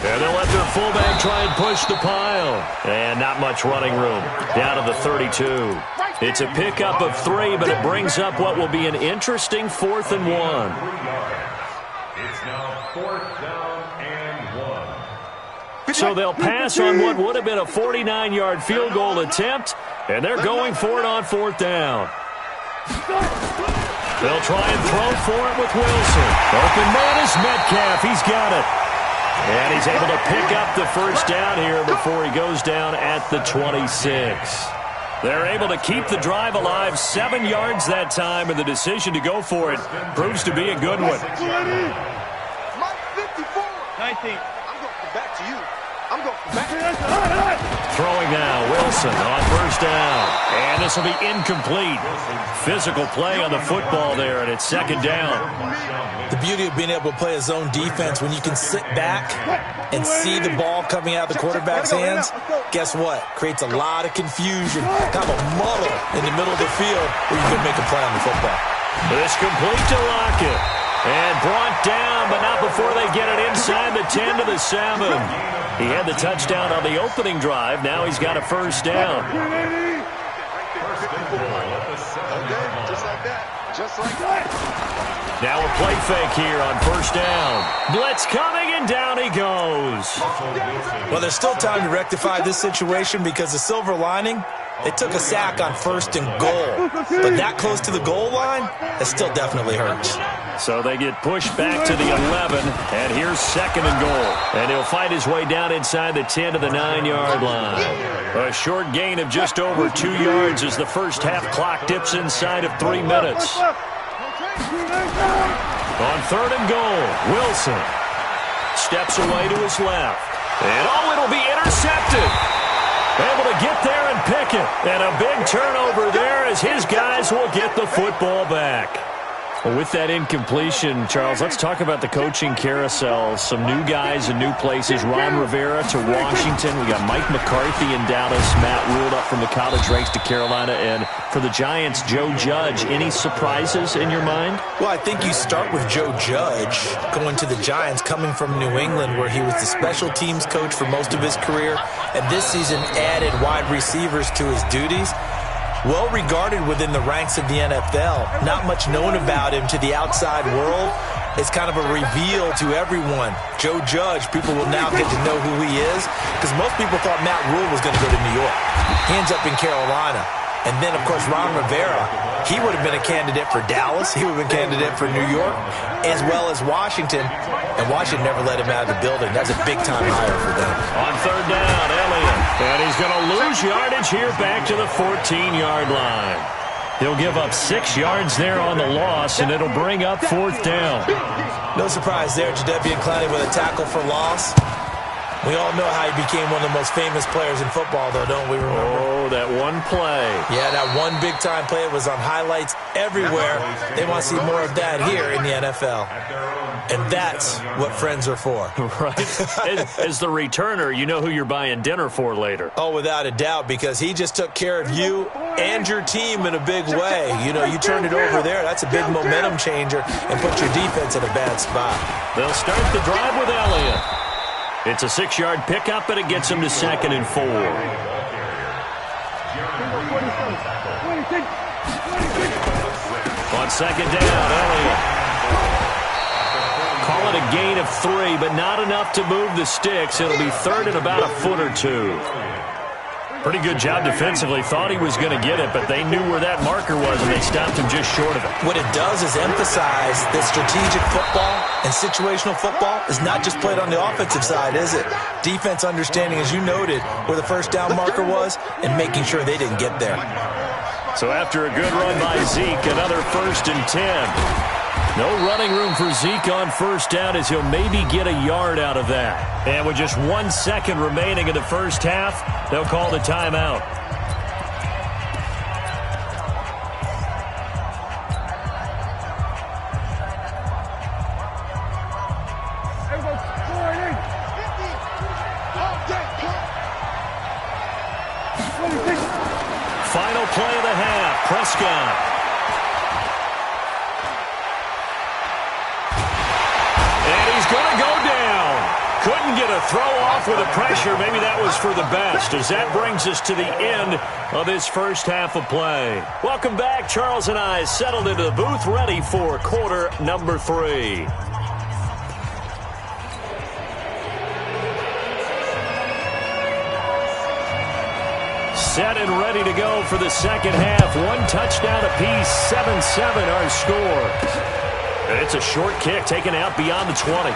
And they'll let their fullback try and push the pile. And not much running room. Down to the 32. It's a pickup of 3, but it brings up what will be an interesting 4th and 1. It's now 4th down and 1. So they'll pass on what would have been a 49-yard field goal attempt, and they're going for it on 4th down. They'll try and throw for it with Wilson. Open man is Metcalf. He's got it. And he's able to pick up the first down here before he goes down at the 26. They're able to keep the drive alive, 7 yards that time, and the decision to go for it proves to be a good one. Mike 54. 19. I'm going back to you. I'm going back. Throwing now, Wilson on 1st down. And this will be incomplete. Physical play on the football there, and it's 2nd down. The beauty of being able to play a zone defense, when you can sit back and see the ball coming out of the quarterback's hands, guess what? Creates a lot of confusion, kind of a muddle in the middle of the field where you can make a play on the football. This complete to Lockett. And brought down, but not before they get it inside the 10 to the 7. He had the touchdown on the opening drive. Now he's got a 1st down. Just like that. Now a play fake here on 1st down. Blitz coming, and down he goes. Well, there's still time to rectify this situation because the silver lining, they took a sack on 1st and goal. But that close to the goal line, it still definitely hurts. So they get pushed back to the 11, and here's 2nd and goal. And he'll fight his way down inside the 10 to the 9-yard line. A short gain of just over 2 yards as the first half clock dips inside of 3 minutes. On 3rd and goal, Wilson steps away to his left. And it'll be intercepted. Able to get there and pick it. And a big turnover there as his guys will get the football back. Well, with that incompletion, Charles, let's talk about the coaching carousel. Some new guys in new places. Ron Rivera to Washington. We got Mike McCarthy in Dallas. Matt Ruled up from the college ranks to Carolina. And for the Giants, Joe Judge. Any surprises in your mind? Well, I think you start with Joe Judge going to the Giants, coming from New England, where he was the special teams coach for most of his career. And this season added wide receivers to his duties. Well regarded within the ranks of the NFL. Not much known about him to the outside world. It's kind of a reveal to everyone. Joe Judge, people will now get to know who he is, because most people thought Matt Rule was going to go to New York. He ends up in Carolina. And then, of course, Ron Rivera, he would have been a candidate for Dallas. He would have been a candidate for New York, as well as Washington. And Washington never let him out of the building. That's a big-time hire for them. On 3rd down, Elliott. And he's going to lose yardage here back to the 14-yard line. He'll give up 6 yards there on the loss, and it'll bring up 4th down. No surprise there, Jadeveon Clowney with a tackle for loss. We all know how he became one of the most famous players in football, though, don't we remember? Oh, that one play. Yeah, that one big-time play was on highlights everywhere. They want to see more of that here in the NFL. And that's what friends are for. Right. As the returner, you know who you're buying dinner for later. Oh, without a doubt, because he just took care of you and your team in a big way. You know, you turned it over there. That's a big momentum changer and put your defense in a bad spot. They'll start the drive with Elliott. It's a 6-yard pickup, and it gets him to 2nd and 4. On 2nd down, Elliott. Call it a gain of 3, but not enough to move the sticks. It'll be 3rd and about a foot or 2. Pretty good job defensively. Thought he was going to get it, but they knew where that marker was, and they stopped him just short of it. What it does is emphasize that strategic football and situational football is not just played on the offensive side, is it? Defense understanding, as you noted, where the first down marker was and making sure they didn't get there. So after a good run by Zeke, another 1st and 10. No running room for Zeke on 1st down as he'll maybe get a yard out of that. And with just 1 second remaining in the first half, they'll call the timeout. Final play of the half, Prescott. Going to go down. Couldn't get a throw off with the pressure. Maybe that was for the best, as that brings us to the end of this first half of play. Welcome back. Charles and I settled into the booth, ready for quarter number 3. Set and ready to go for the second half. 1 touchdown apiece, 7-7 our score. It's a short kick taken out beyond the 20.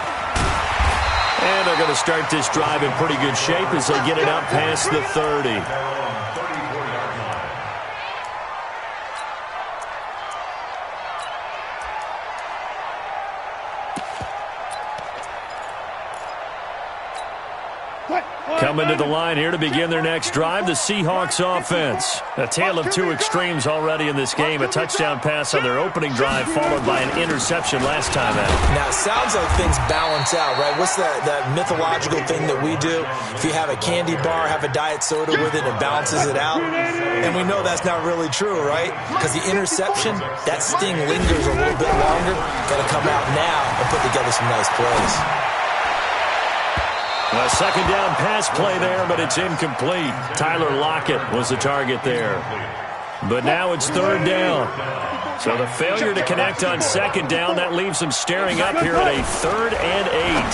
And they're going to start this drive in pretty good shape as they get it out past the 30. Coming to the line here to begin their next drive, the Seahawks offense. A tale of 2 extremes already in this game. A touchdown pass on their opening drive followed by an interception last time out. Now, it sounds like things balance out, right? What's that mythological thing that we do? If you have a candy bar, have a diet soda with it, it balances it out. And we know that's not really true, right? Because the interception, that sting lingers a little bit longer. Got to come out now and put together some nice plays. A second down pass play there, but it's incomplete. Tyler Lockett was the target there. But now it's 3rd down. So the failure to connect on 2nd down, that leaves them staring up here at a 3rd and 8.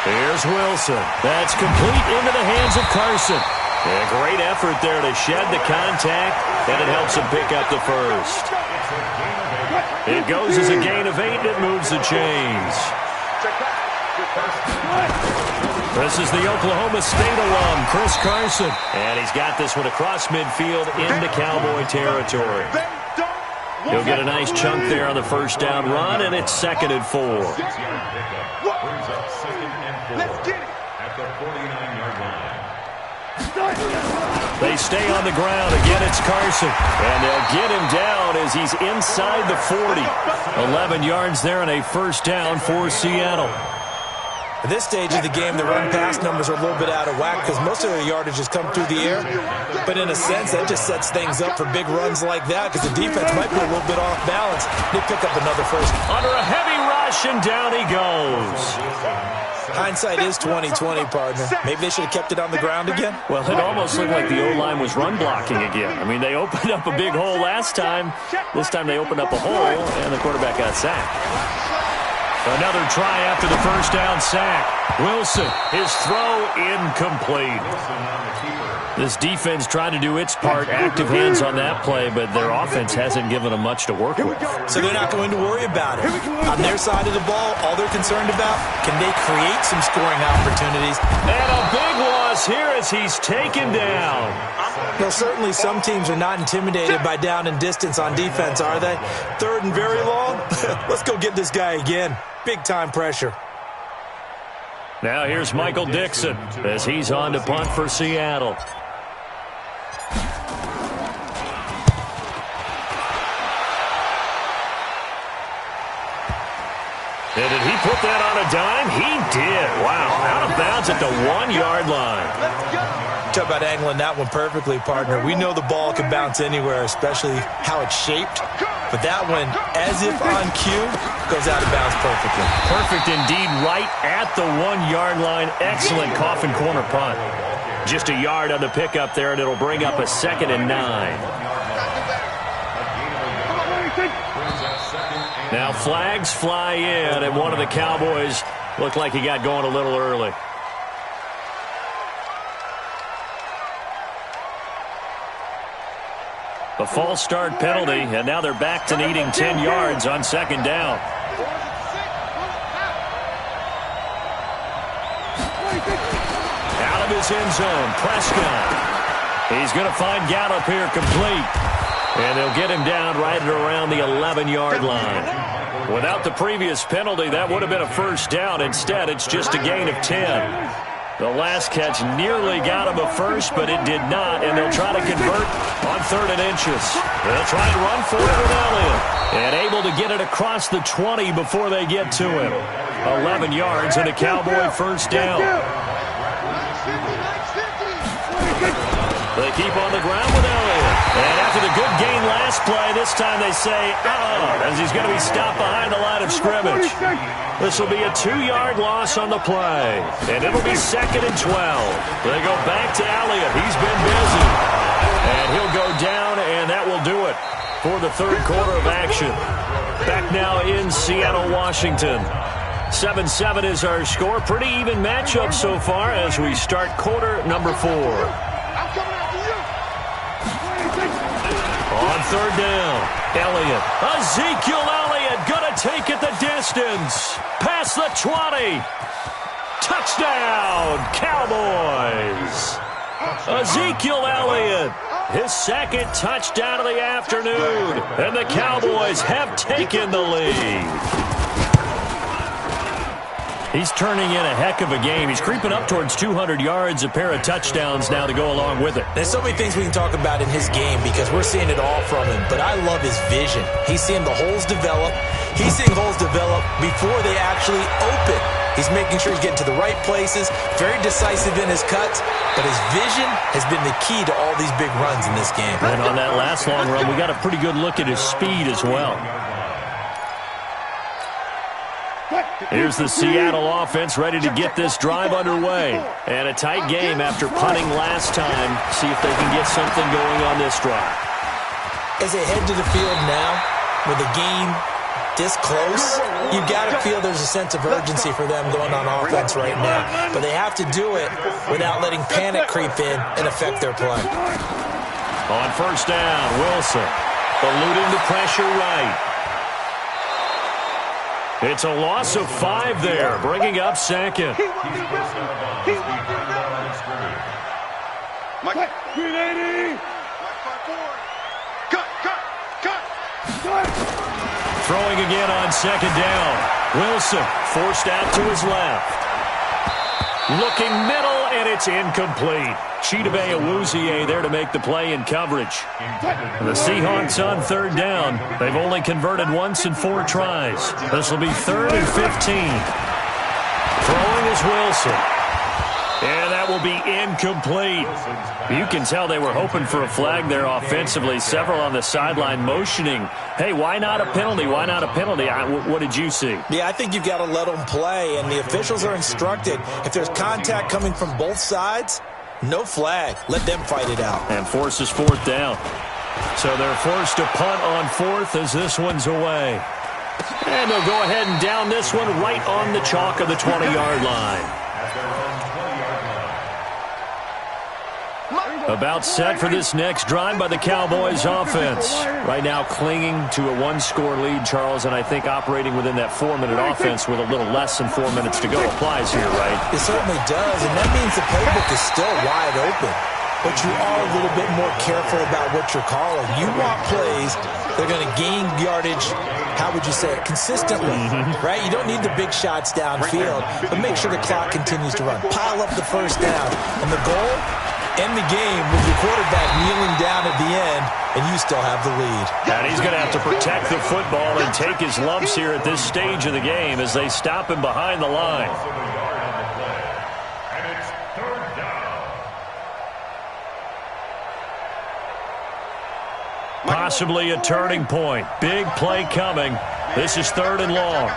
Here's Wilson. That's complete into the hands of Carson. A great effort there to shed the contact, and it helps him pick up the first. It goes as a gain of 8, and it moves the chains. This is the Oklahoma State alum, Chris Carson. And he's got this one across midfield into Cowboy territory. He'll get a nice chunk there on the first down run, and it's 2nd and 4. Brings up 2nd and 4 at the 49-yard line. They stay on the ground. Again, it's Carson. And they'll get him down as he's inside the 40. 11 yards there and a first down for Seattle. At this stage of the game, the run-pass numbers are a little bit out of whack because most of their yardage has come through the air. But in a sense, that just sets things up for big runs like that because the defense might be a little bit off balance. They pick up another first. Under a heavy rush, and down he goes. Hindsight is 20/20, partner. Maybe they should have kept it on the ground again. Well, it almost looked like the O-line was run blocking again. I mean, they opened up a big hole last time. This time they opened up a hole, and the quarterback got sacked. Another try after the first down sack. Wilson, his throw incomplete. This defense trying to do its part, active hands on that play, but their offense hasn't given them much to work with. So they're not going to worry about it. On their side of the ball, all they're concerned about, can they create some scoring opportunities? And a big loss here as he's taken down. Well, certainly some teams are not intimidated by down and distance on defense, are they? Third and very long? Let's go get this guy again. Big-time pressure. Now here's Michael Dixon as he's on to punt for Seattle. And did he put that on a dime? He did. Wow, out of bounds at the 1-yard line. Talk about angling that one perfectly, partner. We know the ball can bounce anywhere, especially how it's shaped. But that one, as if on cue, goes out of bounds perfectly. Perfect indeed, right at the 1-yard line. Excellent coffin corner punt. Just a yard on the pickup there, and it'll bring up a 2nd and 9. Now flags fly in, and one of the Cowboys looked like he got going a little early. A false start penalty, and now they're back to needing 10 yards on 2nd down. Out of his end zone, Prescott. He's going to find Gallup here complete. And they'll get him down right at around the 11-yard line. Without the previous penalty, that would have been a first down. Instead, it's just a gain of 10. The last catch nearly got him a first, but it did not, and they'll try to convert on 3rd and inches. They'll try and run for it with Elliott, and able to get it across the 20 before they get to him. 11 yards and a Cowboy first down. They keep on the ground with Elliott. And after the good gain last play, this time they say, as he's going to be stopped behind the line of scrimmage. This will be a 2-yard loss on the play. And it'll be 2nd and 12. They go back to Elliott. He's been busy. And he'll go down, and that will do it for the 3rd quarter of action. Back now in Seattle, Washington. 7-7 is our score. Pretty even matchup so far as we start quarter number 4. On 3rd down, Elliott. Ezekiel Elliott going to take it the distance. Past the 20. Touchdown, Cowboys. Ezekiel Elliott, his 2nd touchdown of the afternoon. And the Cowboys have taken the lead. He's turning in a heck of a game. He's creeping up towards 200 yards, a pair of touchdowns now to go along with it. There's so many things we can talk about in his game because we're seeing it all from him. But I love his vision. He's seeing the holes develop. He's seeing holes develop before they actually open. He's making sure he's getting to the right places, very decisive in his cuts, but his vision has been the key to all these big runs in this game. And on that last long run, we got a pretty good look at his speed as well. Here's the Seattle offense ready to get this drive underway. And a tight game after punting last time. See if they can get something going on this drive. As they head to the field now, with the game this close, you've got to feel there's a sense of urgency for them going on offense right now. But they have to do it without letting panic creep in and affect their play. On 1st down, Wilson eluding the pressure right. It's a loss of 5 there, bringing up 2nd. Throwing again on 2nd down. Wilson forced out to his left. Looking middle, and it's incomplete. Chidobe Awuzie there to make the play in coverage. The Seahawks on 3rd down. They've only converted once in 4 tries. This will be 3rd and 15. Throwing is Wilson. And that will be incomplete. You can tell they were hoping for a flag there offensively. Several on the sideline motioning. Hey, why not a penalty? Why not a penalty? What did you see? Yeah, I think you've got to let them play, and the officials are instructed. If there's contact coming from both sides, no flag. Let them fight it out. And forces 4th down. So they're forced to punt on 4th as this one's away. And they'll go ahead and down this one right on the chalk of the 20-yard line. About set for this next drive by the Cowboys offense. Right now clinging to a one-score lead, Charles, and I think operating within that 4-minute offense with a little less than 4 minutes to go applies here, right? It certainly does, and that means the playbook is still wide open. But you are a little bit more careful about what you're calling. You want plays that are going to gain yardage, how would you say it, consistently, right? You don't need the big shots downfield, but make sure the clock continues to run. Pile up the first down, and the goal, end the game with your quarterback kneeling down at the end, and you still have the lead. And he's going to have to protect the football and take his lumps here at this stage of the game as they stop him behind the line. And it's third down. Possibly a turning point. Big play coming. This is 3rd and long.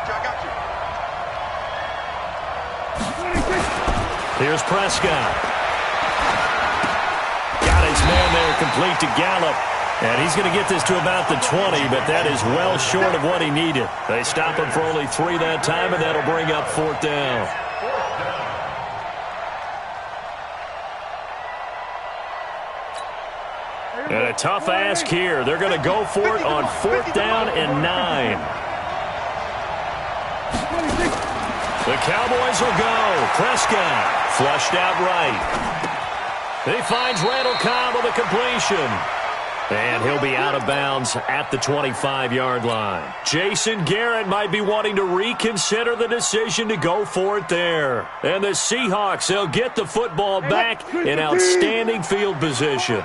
Here's Prescott. Got his man there complete to Gallup. And he's going to get this to about the 20, but that is well short of what he needed. They stop him for only 3 that time, and that'll bring up 4th down. And a tough ask here. They're going to go for it on 4th down and 9. The Cowboys will go. Prescott flushed out right. He finds Randall Cobb with a completion. And he'll be out of bounds at the 25-yard line. Jason Garrett might be wanting to reconsider the decision to go for it there. And the Seahawks, they'll get the football back in outstanding field position.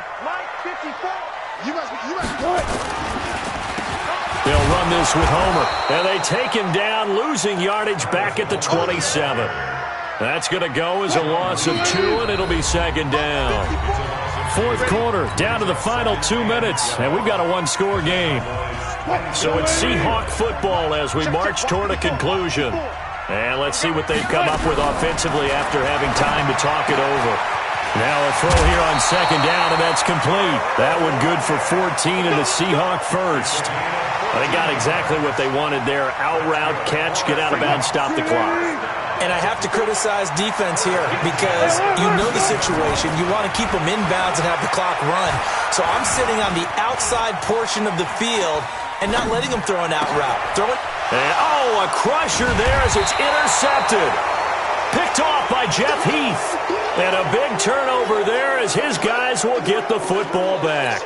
They'll run this with Homer. And they take him down, losing yardage back at the 27. That's going to go as a loss of 2, and it'll be 2nd down. 4th quarter, down to the final 2 minutes, and we've got a one-score game. So it's Seahawk football as we march toward a conclusion. And let's see what they've come up with offensively after having time to talk it over. Now a throw here on 2nd down, and that's complete. That one good for 14 and a Seahawk first. They got exactly what they wanted there. Out route, catch, get out of bounds, stop the clock. And I have to criticize defense here because you know the situation. You want to keep them inbounds and have the clock run. So I'm sitting on the outside portion of the field and not letting them throw an out route. And, a crusher there as it's intercepted. Picked off by Jeff Heath. And a big turnover there as his guys will get the football back.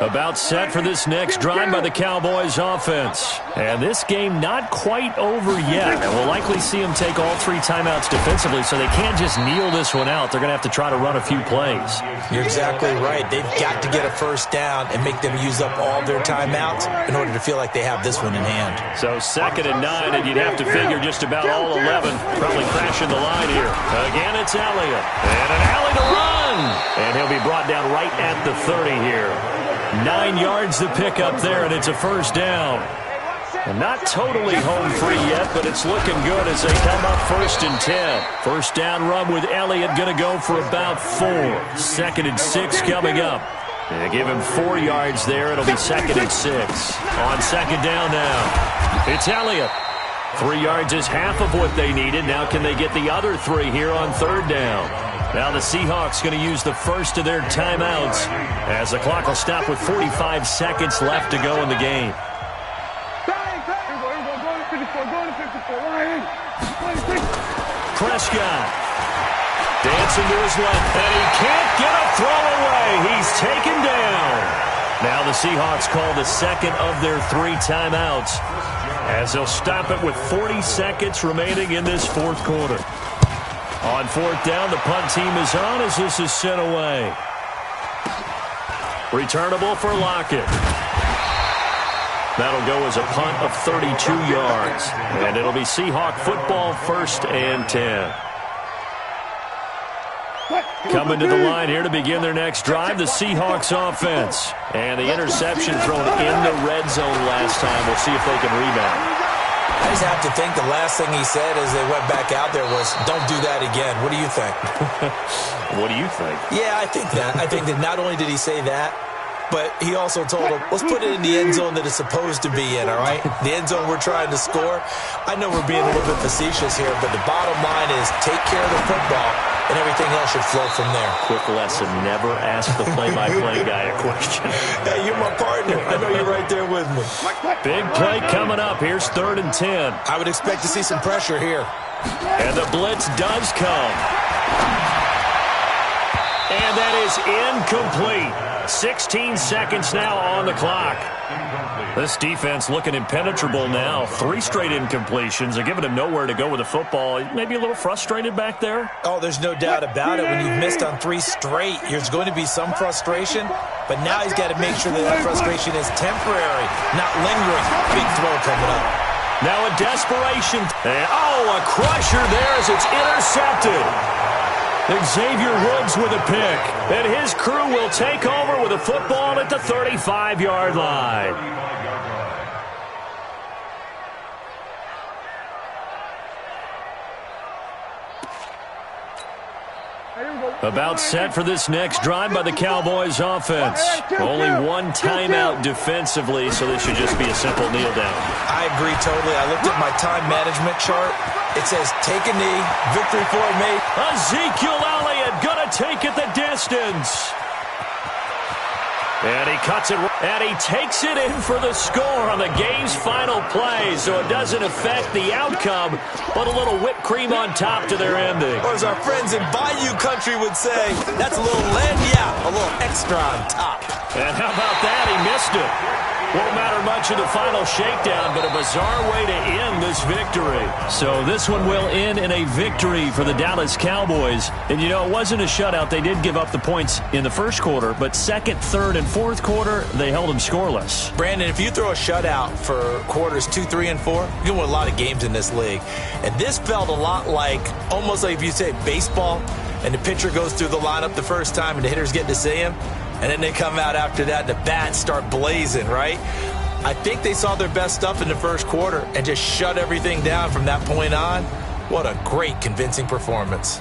About set for this next drive by the Cowboys offense. And this game not quite over yet. And we'll likely see them take all 3 timeouts defensively, so they can't just kneel this one out. They're going to have to try to run a few plays. You're exactly right. They've got to get a first down and make them use up all their timeouts in order to feel like they have this one in hand. So 2nd and 9, and you'd have to figure just about all 11 probably crashing the line here. Again, it's Elliott. And an alley to run. And he'll be brought down right at the 30 here. 9 yards to pick up there, and it's a first down. And not totally home free yet, but it's looking good as they come up 1st and 10. First down run with Elliott going to go for about 4. 2nd and 6 coming up. They give him 4 yards there. It'll be 2nd and 6. On 2nd down now. It's Elliott. 3 yards is half of what they needed. Now can they get the other 3 here on 3rd down? Now the Seahawks going to use the first of their timeouts as the clock will stop with 45 seconds left to go in the game. Prescott dancing to his left, and he can't get a throw away. He's taken down. Now the Seahawks call the 2nd of their 3 timeouts as they'll stop it with 40 seconds remaining in this 4th quarter. On 4th down, the punt team is on as this is sent away. Returnable for Lockett. That'll go as a punt of 32 yards. And it'll be Seahawk football 1st and 10. Coming to the line here to begin their next drive, the Seahawks offense. And the interception thrown in the red zone last time. We'll see if they can rebound. I just have to think the last thing he said as they went back out there was, don't do that again. What do you think? What do you think? Yeah, I think that. I think that not only did he say that, but he also told him, let's put it in the end zone that it's supposed to be in, all right? The end zone we're trying to score. I know we're being a little bit facetious here, but the bottom line is take care of the football, and everything else should flow from there. Quick lesson, never ask the play-by-play guy a question. Hey, you're my partner. I know you're right there with me. Big play coming up. Here's 3rd and 10. I would expect to see some pressure here. And the blitz does come. And that is incomplete. 16 seconds now on the clock. This defense looking impenetrable now. 3 straight incompletions. They're giving him nowhere to go with the football. Maybe a little frustrated back there. Oh, there's no doubt about it. When you've missed on 3 straight, there's going to be some frustration. But now he's got to make sure that frustration is temporary, not lingering. Big throw coming up. Now a desperation. And, a crusher there as it's intercepted. Xavier Woods with a pick. And his crew will take over with a football at the 35-yard line. About set for this next drive by the Cowboys offense. Only 1 timeout defensively, so this should just be a simple kneel down. I agree totally. I looked at my time management chart. It says take a knee, victory for me. Ezekiel Elliott gonna take it the distance. And he cuts it, and he takes it in for the score on the game's final play, so it doesn't affect the outcome, but a little whipped cream on top to their ending. Or as our friends in Bayou Country would say, that's a little lanyard, a little extra on top. And how about that? He missed it. Won't matter much in the final shakedown, but a bizarre way to end this victory. So this one will end in a victory for the Dallas Cowboys. And, it wasn't a shutout. They did give up the points in the first quarter, but second, third, and fourth quarter, they held them scoreless. Brandon, if you throw a shutout for quarters 2, 3, and 4, you can win a lot of games in this league. And this felt a lot almost like if you say baseball, and the pitcher goes through the lineup the first time and the hitters get to see him, and then they come out after that and the bats start blazing, right? I think they saw their best stuff in the first quarter and just shut everything down from that point on. What a great, convincing performance.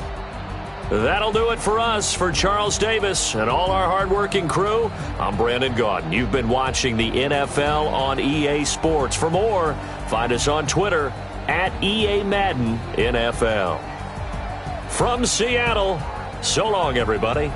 That'll do it for us. For Charles Davis and all our hardworking crew, I'm Brandon Gaudin. You've been watching the NFL on EA Sports. For more, find us on Twitter at EA Madden NFL. From Seattle, so long, everybody.